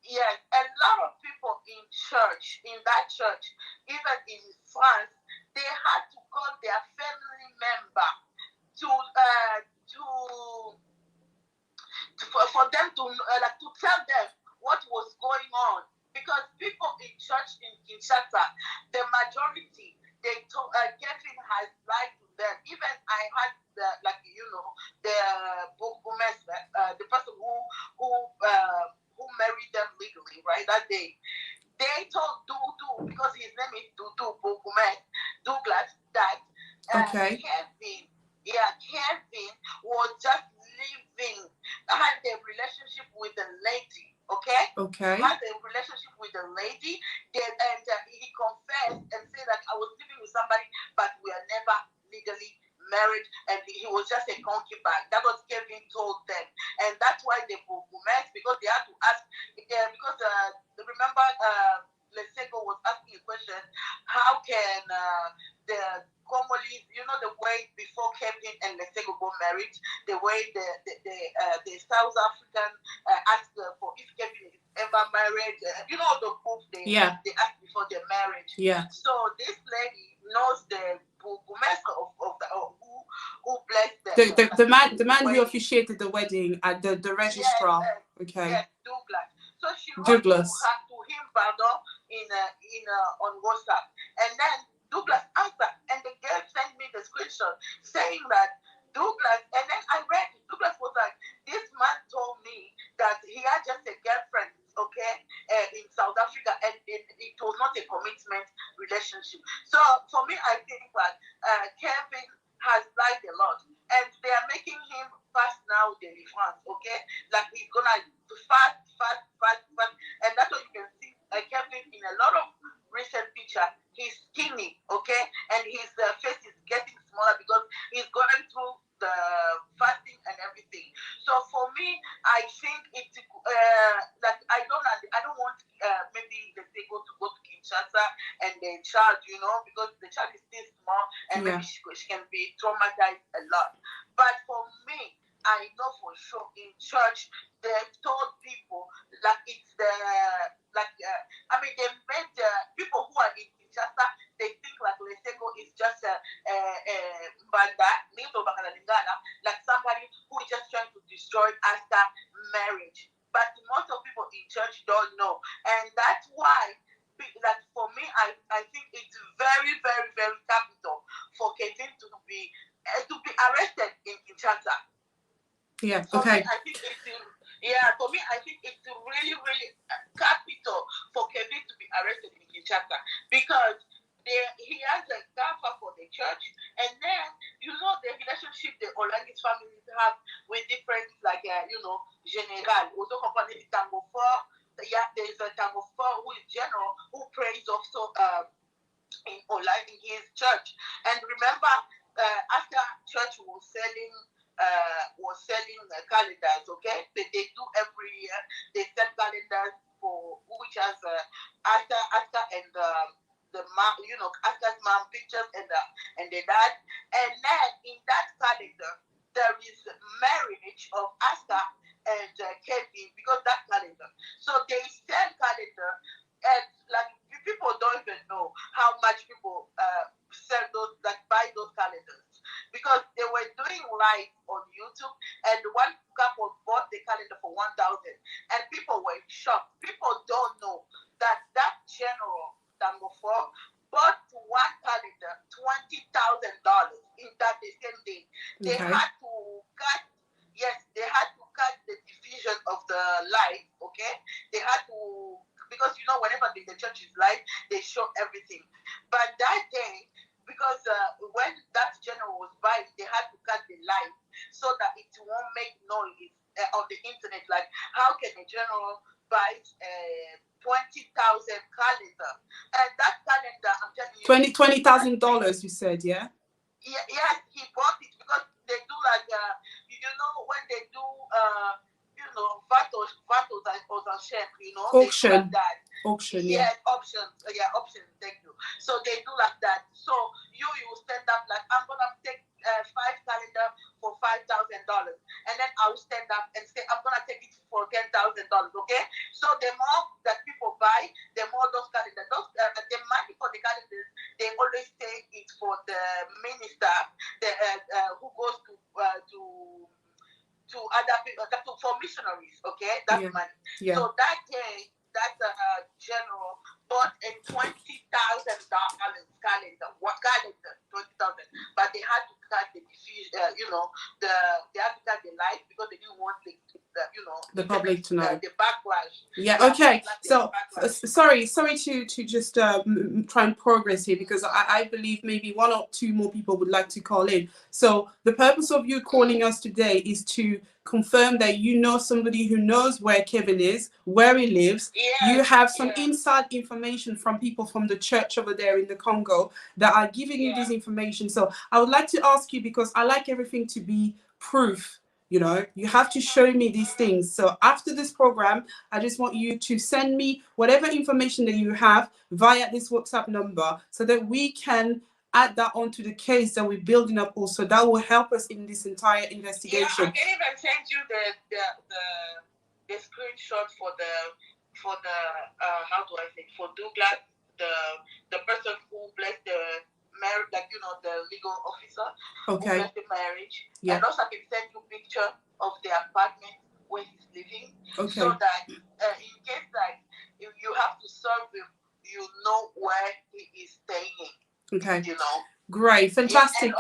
Yes, a lot of people in church, in that church, even in France, they had to call their family member to for them to like to tell them what was going on, because people in church in Kinshasa, the majority, they told Kevin has lied to them. Even I had the the burgomaster, the person who married them legally, right, that day. They told Dudu, because his name is Dudu Douglas, that Okay. Kevin was just living, had a relationship with a lady, okay? Okay. Had a relationship with a lady, and he confessed and said that I was living with somebody, but we are never legally married, and he was just a concubine. That was Kevin told them, and that's why they met, because they had to ask, because remember Lesego was asking a question, how can the Congolese, the way before Kevin and Lesego got married, the way the South African asked for if Kevin is ever married, the proof they asked before their marriage. Yeah. So this lady knows the burgomaster of who blessed them. The man who officiated the wedding at the registrar. Yes, okay. Yes, Douglas. So she wrote Douglas. to him, pardon, on WhatsApp, and then Douglas answered, and the girl sent me the screenshot saying that Douglas, and then I read it. Douglas was like, this man told me that he had just a girlfriend, okay, in South Africa, and it was not a commitment relationship. So for me, I think that Kevin has lied a lot, and they are making him fast now deliverance, okay? Like he's gonna fast, and that's what you can see Kevin in a lot of recent picture. He's skinny, okay, and his face is getting smaller because he's going through the fasting and everything. So for me, I think it's like I don't want maybe they go to Kinshasa and the child, because the child is still small and maybe she can be traumatized a lot. But for me, I know for sure in church they've told people like it's they made people who are in Kinshasa, they think like Lesego is just a banda, like somebody who is just trying to destroy after marriage. But most of people in church don't know, and that's why. That for me, I think it's very, very, very capital for Kevin to be arrested in Kinshasa. Yeah. For okay. me, I think it's really, really capital for Kevin to be arrested in Kinshasa, because he has a gaffer for the church, and then the relationship the Olangi families have with different general. Also, company Tango 4. There's a Tango 4 who is general, who prays also in Olangi's church. And remember, after church was selling calendars, okay? They do every year. They sell calendars for which has Acsa and the mom, Acsa's mom pictures and the dad. And then in that calendar, there is marriage of Acsa and Kevin, because that calendar. So they sell calendar, and like people don't even know how much people sell those, like buy those calendars, because they were doing live on YouTube, and one couple bought the calendar for 1,000, and people were shocked. People don't know that general Tango 4 bought one calendar $20,000 in that the same day. They had to cut. Yes, they had to cut the division of the live. Okay, they had to, because whenever the church is live, they show everything. But that day, because when that general was buying, they had to cut the live so that it won't make noise on the internet. Like, how can a general buy 20,000 calendar? And that calendar, I'm telling you, $20,000. You said, yeah. Yes, he bought it because they do like when they do aux enchères, Auction. They do like that. Auction, yeah. Options. Options. Thank you. So they do like that. So you stand up like, I'm gonna take 5 calendar for $5,000, and then I'll stand up and say, I'm gonna take it for $10,000. Okay. So the more that people buy, the more those calendars. The money for the calendars, they always say it's for the minister, who goes to other people, for missionaries. Okay, that's money. Yeah. So that day, that's a general bought a $20,000 calendar. What calendar? 20,000. But they had to cut the they had to cut the light because they didn't want the public to know the backlash. Yeah. Okay. So sorry to just try and progress here, because I believe maybe 1 or 2 more people would like to call in. So the purpose of you calling us today is to confirm that you know somebody who knows where Kevin is, where he lives. You have some inside information from people from the church over there in the Congo that are giving you this information. So I would like to ask you, because I like everything to be proof. You have to show me these things. So after this program, I just want you to send me whatever information that you have via this WhatsApp number, so that we can add that onto the case that we're building up also. That will help us in this entire investigation. I can even send you the screenshot for the how do I say, for Douglas, the person who blessed the marriage, the legal officer who blessed the marriage. And also I can send you a picture of the apartment where he's living, so that in case if you have to serve him, you know where he is staying. Okay. Great, fantastic.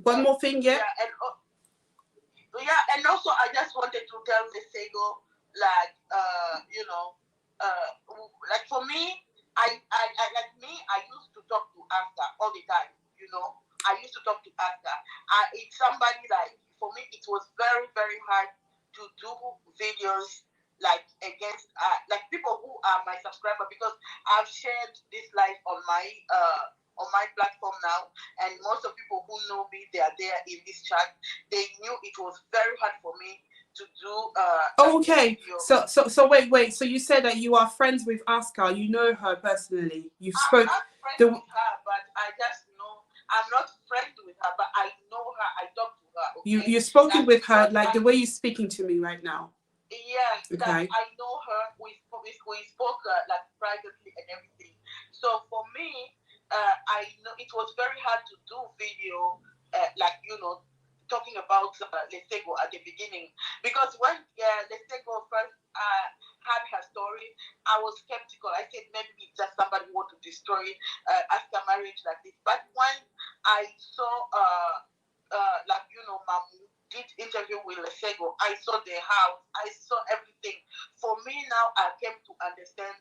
One more thing, and also I just wanted to tell Lesego, like for me, I used to talk to Acsa all the time. I used to talk to Acsa. It's somebody for me, it was very, very hard to do videos against people who are my subscriber, because I've shared this live on my platform now, and most of people who know me, they are there in this chat. They knew it was very hard for me to do. Okay. So wait. So you said that you are friends with Acsa. You know her personally. You've spoken. I'm not friends with her, but I just know. I'm not friends with her, but I know her. I talk to her. Okay? You've spoken with her the way you're speaking to me right now. Yes. Okay. I know her. We spoke privately and everything. So for me, I know it was very hard to do video, talking about Lesego at the beginning, because when Lesego first had her story, I was skeptical. I said maybe it's just somebody who wants to destroy Acsa marriage like this. But when I saw Mamu did interview with Lesego, I saw the house, I saw everything. For me now, I came to understand.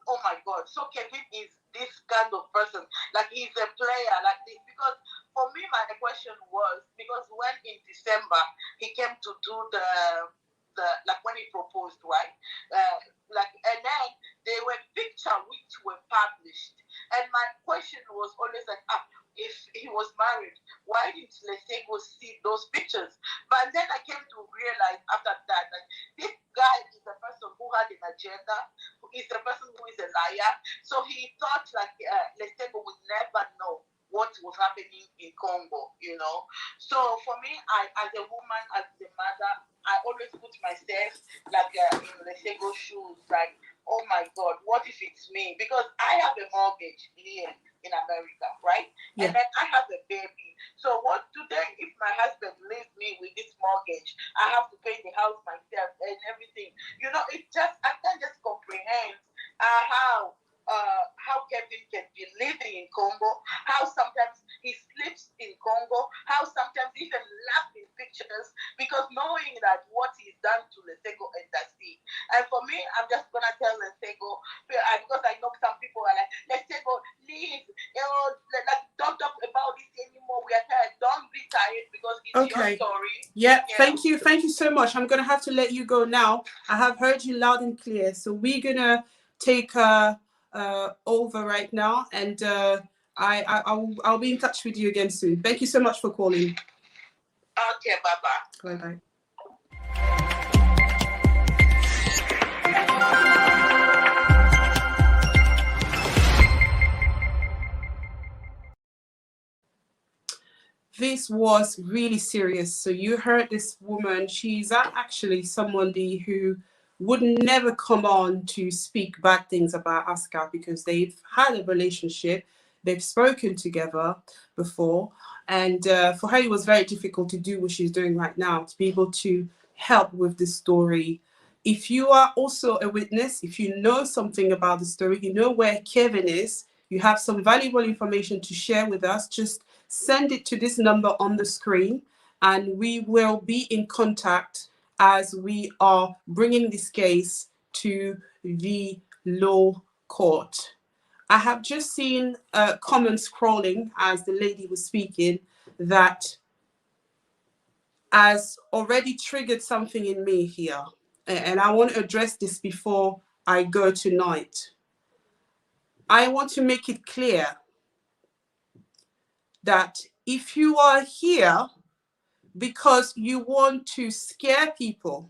Oh my God, so Kevin is this kind of person, he's a player like this. Because for me, my question was, because when in December he came to do the when he proposed, right? And then there were pictures which were published, and my question was always if he was married, why didn't Lesego see those pictures? But then I came to realize after that this guy is a person who had an agenda, who is a person who is a liar. So he thought Lesego would never know what was happening in Congo, So for me, as a woman, as a mother, I always put myself in Lesego's shoes, oh my God, what if it's me? Because I have a mortgage here in America, right? And then I have a baby. So what today, if my husband leaves me with this mortgage, I have to pay the house myself and everything. It just, I can't just comprehend how Kevin can be living in Congo, how sometimes he sleeps in Congo, how sometimes he even laughs in pictures, because knowing that what he's done to Lesego and Dasi. And for me, I'm just gonna tell Lesego, because I know some people are like, Lesego, leave, don't talk about this anymore. We are tired. Don't be tired, because it's your story. Thank you so much. I'm gonna have to let you go now. I have heard you loud and clear, so we're gonna take over right now, and I'll be in touch with you again soon. Thank you so much for calling. Okay, bye-bye. Bye-bye. this was really serious. So you heard this woman, she's actually somebody who would never come on to speak bad things about Acsa because they've had a relationship, they've spoken together before, and for her it was very difficult to do what she's doing right now, to be able to help with the story. If you are also a witness, if you know something about the story, you know where Kevin is, you have some valuable information to share with us, just send it to this number on the screen and we will be in contact as we are bringing this case to the law court. I have just seen comments scrolling as the lady was speaking that has already triggered something in me here. And I want to address this before I go tonight. I want to make it clear that if you are here because you want to scare people,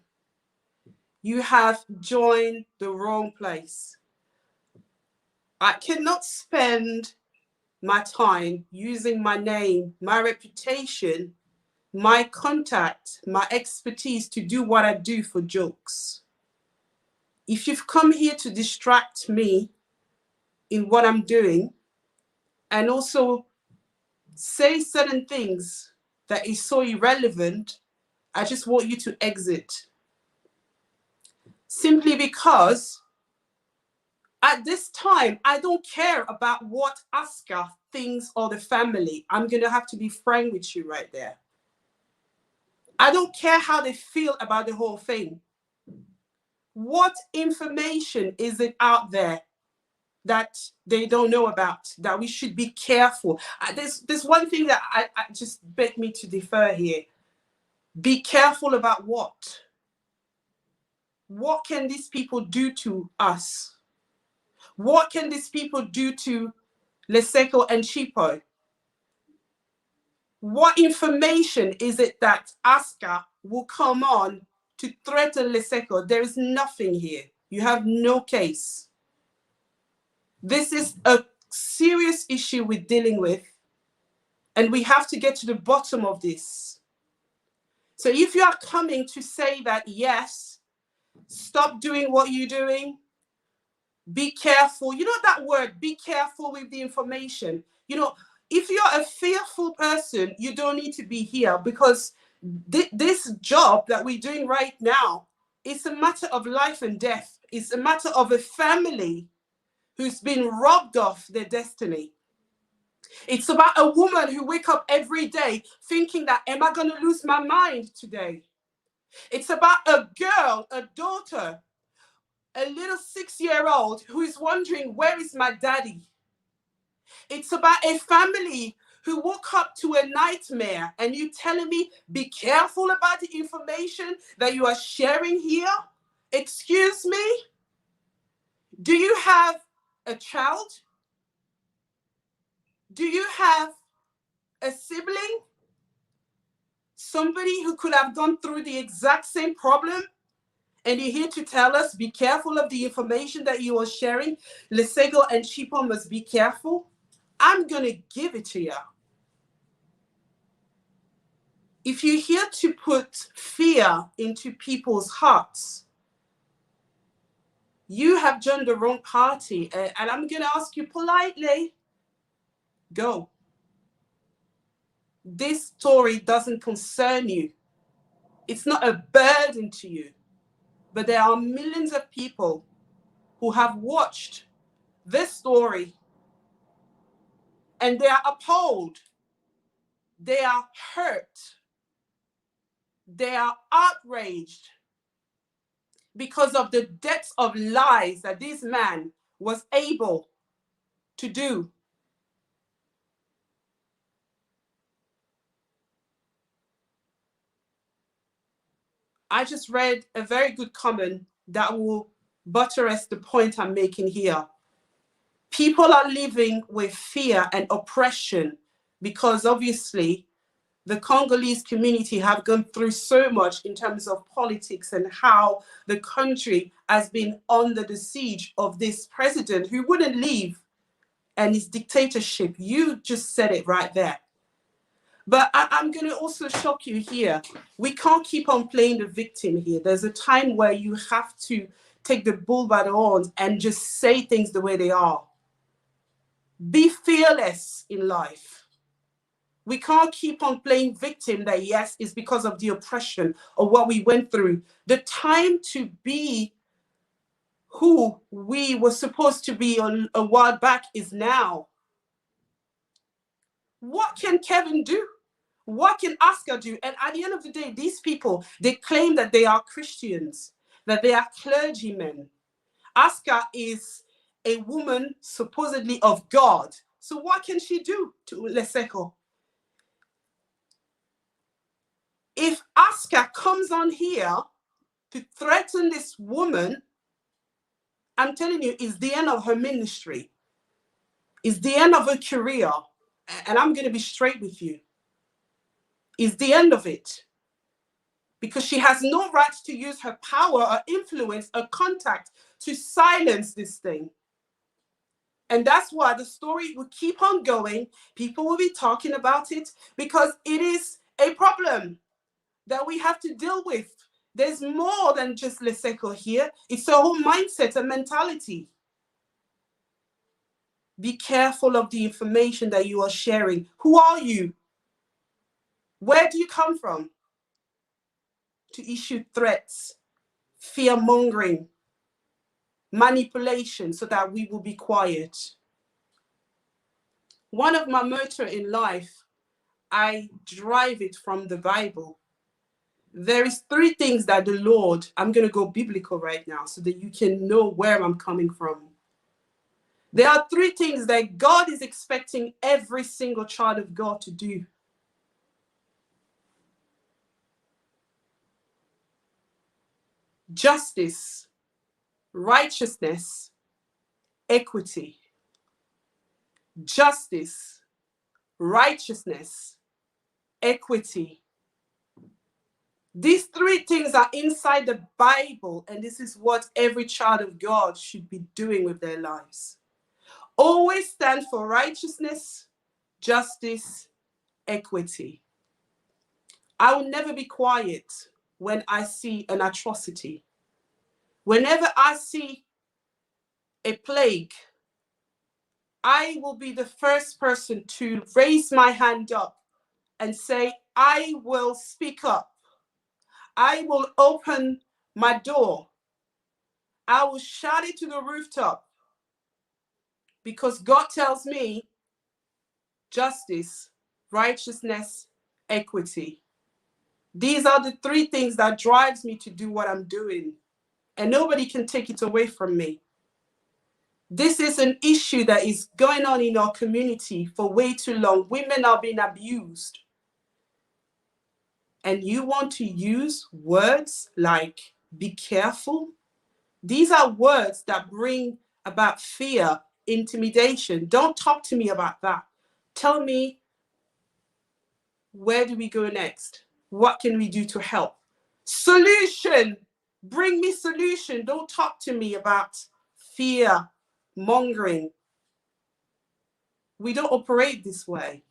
you have joined the wrong place. I cannot spend my time using my name, my reputation, my contact, my expertise to do what I do for jokes. If you've come here to distract me in what I'm doing and also say certain things that is so irrelevant, I just want you to exit. Simply because at this time, I don't care about what Acsa thinks or the family. I'm going to have to be frank with you right there. I don't care how they feel about the whole thing. What information is it out there that they don't know about, that we should be careful? There's one thing that I just beg me to defer here. Be careful about what? What can these people do to us? What can these people do to Lesego and Chipo? What information is it that Acsa will come on to threaten Lesego? There is nothing here. You have no case. This is a serious issue we're dealing with, and we have to get to the bottom of this. So if you are coming to say that, yes, stop doing what you're doing, be careful. You know that word, be careful with the information. You know, if you're a fearful person, you don't need to be here, because this job that we're doing right now, it's a matter of life and death. It's a matter of a family who's been robbed of their destiny. It's about a woman who wakes up every day thinking that, am I going to lose my mind today? It's about a girl, a daughter, a little 6-year-old who is wondering, where is my daddy? It's about a family who woke up to a nightmare, and you telling me, be careful about the information that you are sharing here? Excuse me? Do you have a child? Do you have a sibling? Somebody who could have gone through the exact same problem? And you're here to tell us, be careful of the information that you are sharing. Lesego and Chipo must be careful. I'm going to give it to you. If you're here to put fear into people's hearts, you have joined the wrong party. And I'm going to ask you politely, go. This story doesn't concern you. It's not a burden to you. But there are millions of people who have watched this story and they are appalled. They are hurt. They are outraged because of the depths of lies that this man was able to do. I just read a very good comment that will buttress the point I'm making here. People are living with fear and oppression because obviously the Congolese community have gone through so much in terms of politics and how the country has been under the siege of this president who wouldn't leave and his dictatorship. You just said it right there. But I'm going to also shock you here. We can't keep on playing the victim here. There's a time where you have to take the bull by the horns and just say things the way they are. Be fearless in life. We can't keep on playing victim that, yes, it's because of the oppression or what we went through. The time to be who we were supposed to be a while back is now. What can Kevin do? What can Acsa do? And at the end of the day, these people, they claim that they are Christians, that they are clergymen. Acsa is a woman supposedly of God. So what can she do to Lesego? If Acsa comes on here to threaten this woman, I'm telling you, it's the end of her ministry. It's the end of her career. And I'm going to be straight with you. It's the end of it. Because she has no right to use her power or influence or contact to silence this thing. And that's why the story will keep on going. People will be talking about it because it is a problem that we have to deal with. There's more than just Lesego here. It's a whole mindset, a mentality. Be careful of the information that you are sharing. Who are you? Where do you come from? To issue threats, fear-mongering, manipulation so that we will be quiet. One of my motto in life, I derive it from the Bible. There is 3 things that the Lord, I'm going to go biblical right now so that you can know where I'm coming from. There are 3 things that God is expecting every single child of God to do. Justice, righteousness, equity. Justice, righteousness, equity. These 3 things are inside the Bible, and this is what every child of God should be doing with their lives. Always stand for righteousness, justice, equity. I will never be quiet when I see an atrocity. Whenever I see a plague, I will be the first person to raise my hand up and say, I will speak up. I will open my door. I will shout it to the rooftop because God tells me justice, righteousness, equity. These are the 3 things that drives me to do what I'm doing, and nobody can take it away from me. This is an issue that is going on in our community for way too long. Women are being abused. And you want to use words like be careful? These are words that bring about fear, intimidation. Don't talk to me about that. Tell me, where do we go next? What can we do to help? Solution. Bring me solution. Don't talk to me about fear mongering. We don't operate this way.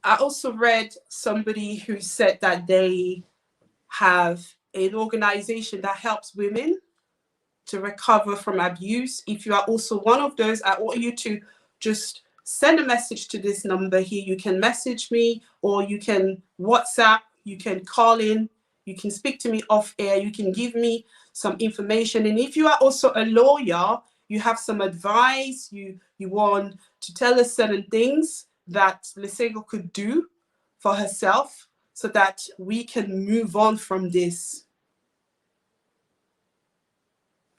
I also read somebody who said that they have an organization that helps women to recover from abuse. If you are also one of those, I want you to just send a message to this number here. You can message me, or you can WhatsApp, you can call in, you can speak to me off air, you can give me some information. And if you are also a lawyer, you have some advice, you want to tell us certain things that Lesego could do for herself so that we can move on from this.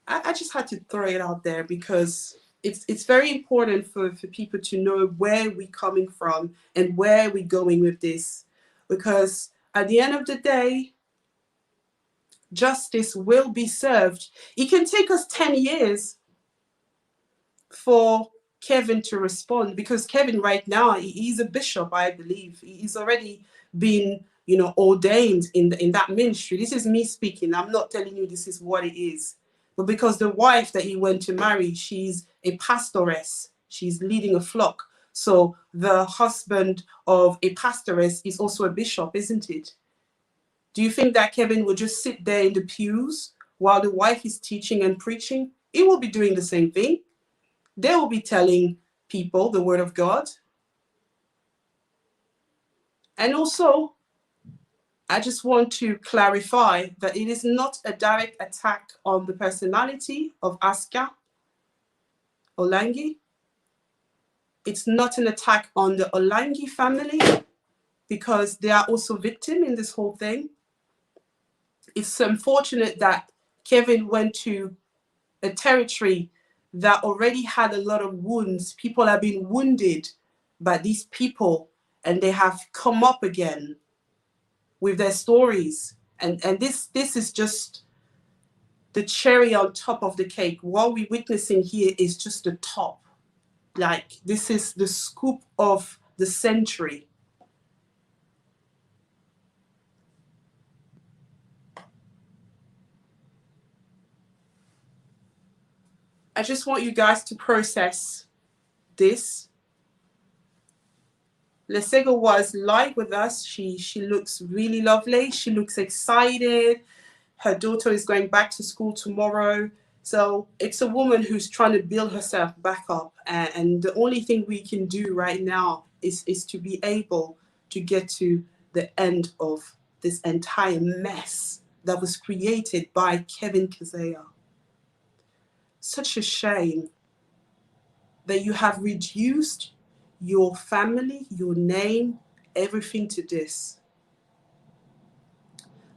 I just had to throw it out there because it's very important for people to know where we're coming from and where we're going with this. Because at the end of the day, justice will be served. It can take us 10 years for Kevin to respond, because Kevin right now, he's a bishop, I believe. He's already been, ordained in that ministry. This is me speaking. I'm not telling you this is what it is. But because the wife that he went to marry, she's a pastoress. She's leading a flock. So the husband of a pastoress is also a bishop, isn't it? Do you think that Kevin will just sit there in the pews while the wife is teaching and preaching? He will be doing the same thing. They will be telling people the word of God. And also, I just want to clarify that it is not a direct attack on the personality of Acsa Olangi. It's not an attack on the Olangi family, because they are also victims in this whole thing. It's unfortunate that Kevin went to a territory that already had a lot of wounds. People have been wounded by these people, and they have come up again with their stories. And this is just the cherry on top of the cake. What we're witnessing here is just the top. Like, this is the scoop of the century. I just want you guys to process this. Lesego was live with us. She looks really lovely. She looks excited. Her daughter is going back to school tomorrow. So it's a woman who's trying to build herself back up. And the only thing we can do right now is to be able to get to the end of this entire mess that was created by Kevin Kaseya. Such a shame that you have reduced your family, your name, everything to this.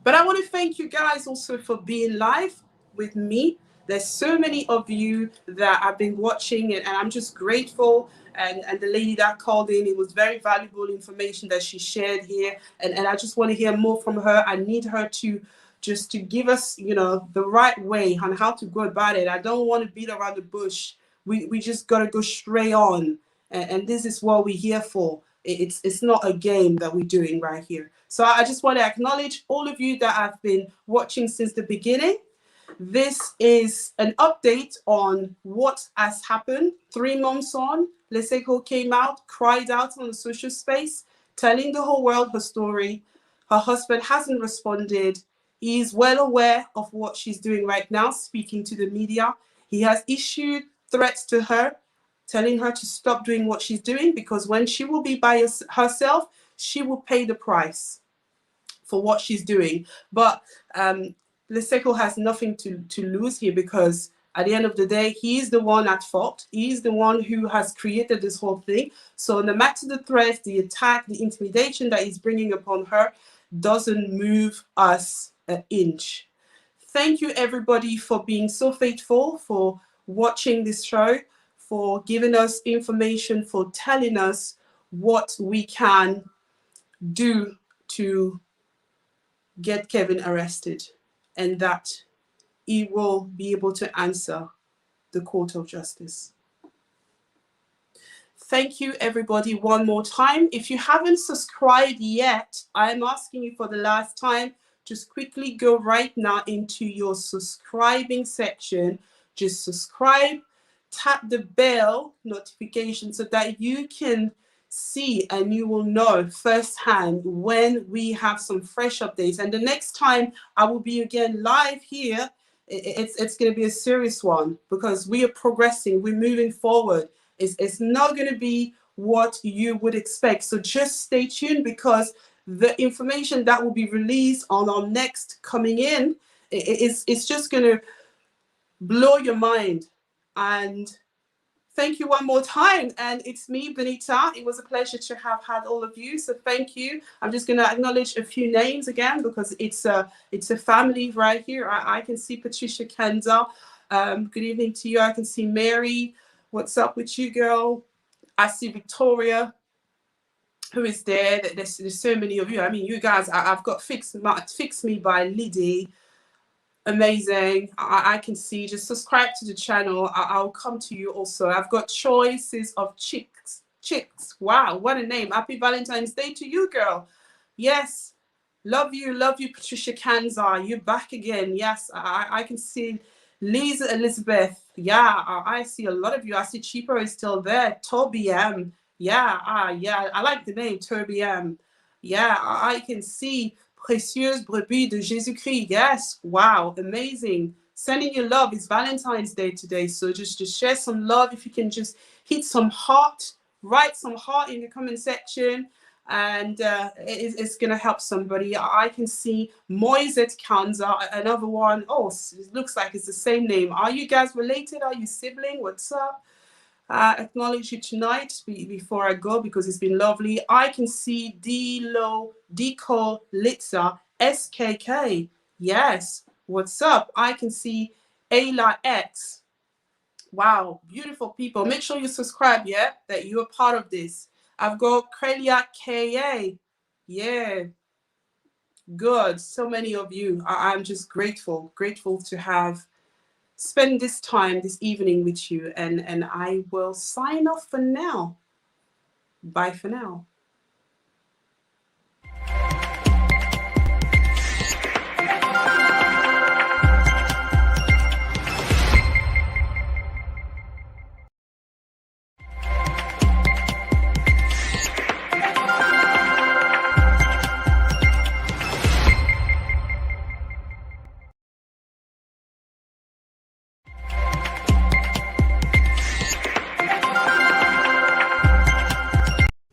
But I want to thank you guys also for being live with me. There's so many of you that have been watching, and I'm just grateful. And the lady that called in, it was very valuable information that she shared here. And I just want to hear more from her. I need her to just to give us, you know, the right way on how to go about it. I don't want to beat around the bush. We just got to go straight on. And this is what we're here for. It's not a game that we're doing right here. So I just want to acknowledge all of you that have been watching since the beginning. This is an update on what has happened 3 months on. Lesego came out, cried out on the social space, telling the whole world her story. Her husband hasn't responded. He is well aware of what she's doing right now, speaking to the media. He has issued threats to her, telling her to stop doing what she's doing, because when she will be by herself, she will pay the price for what she's doing. But Lesego has nothing to lose here, because at the end of the day, he's the one at fault. He's the one who has created this whole thing. So no matter the threats, the attack, the intimidation that he's bringing upon her doesn't move us an inch. Thank you, everybody, for being so faithful, for watching this show, for giving us information, for telling us what we can do to get Kevin arrested, and that he will be able to answer the court of justice. Thank you, everybody, one more time. If you haven't subscribed yet, I'm asking you for the last time, just quickly go right now into your subscribing section. Just subscribe, tap the bell notification so that you can see and you will know firsthand when we have some fresh updates. And the next time I will be again live here, it's going to be a serious one, because we are progressing, we're moving forward. It's not going to be what you would expect. So just stay tuned, because the information that will be released on our next coming in, it's just going to blow your mind. And thank you one more time. And it's me, Benita. It was a pleasure to have had all of you. So thank you. I'm just going to acknowledge a few names again, because it's a family right here. I can see Patricia Kenza. Good evening to you. I can see Mary. What's up with you, girl? I see Victoria, who is there. There's so many of you. I mean, you guys, I've got Fix Me by Liddy. Amazing. I can see. Just subscribe to the channel. I'll come to you also. I've got Choices of Chicks. Wow, what a name. Happy Valentine's Day to you, girl. Yes. Love you, Patricia Kanzar. You're back again. Yes, I can see Liz Elizabeth, yeah, I see a lot of you. I see Cheaper is still there. Toby M, yeah, yeah, I like the name Toby M. Yeah, I can see Précieuse Brebis de Jésus-Christ. Yes, wow, amazing. Sending you love. It's Valentine's Day today, so just share some love. If you can just hit some heart, write some heart in the comment section, and it's going to help somebody. I can see Moiset Kanza, another one. Oh, it looks like it's the same name. Are you guys related? Are you sibling? What's up? Acknowledge you tonight before I go, because it's been lovely. I can see Deco Litza SKK. Yes, what's up? I can see Ayla X. Wow, beautiful people. Make sure you subscribe, yeah, that you're part of this. I've got Krelia KA. Yeah, good. So many of you. I'm just grateful to have spend this time this evening with you, and I will sign off for now. Bye for now.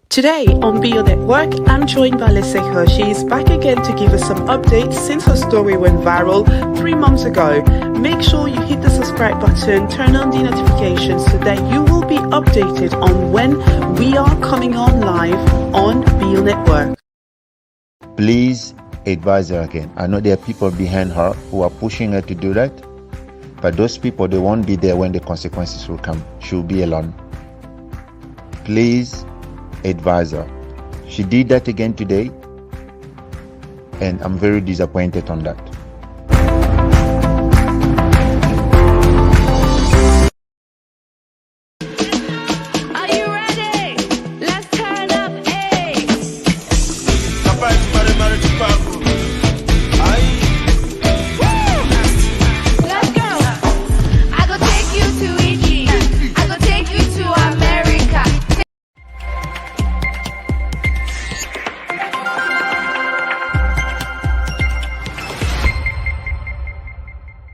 Today on Be Your Network, I'm joined by Lesego. She is back again to give us some updates since her story went viral 3 months ago. Make sure you hit the subscribe button, turn on the notifications so that you will be updated on when we are coming on live on Be Your Network. Please advise her again. I know there are people behind her who are pushing her to do that, but those people, they won't be there when the consequences will come. She'll be alone. Please advise her. She did that again today, and I'm very disappointed on that. Are you ready? Let's turn up, hey!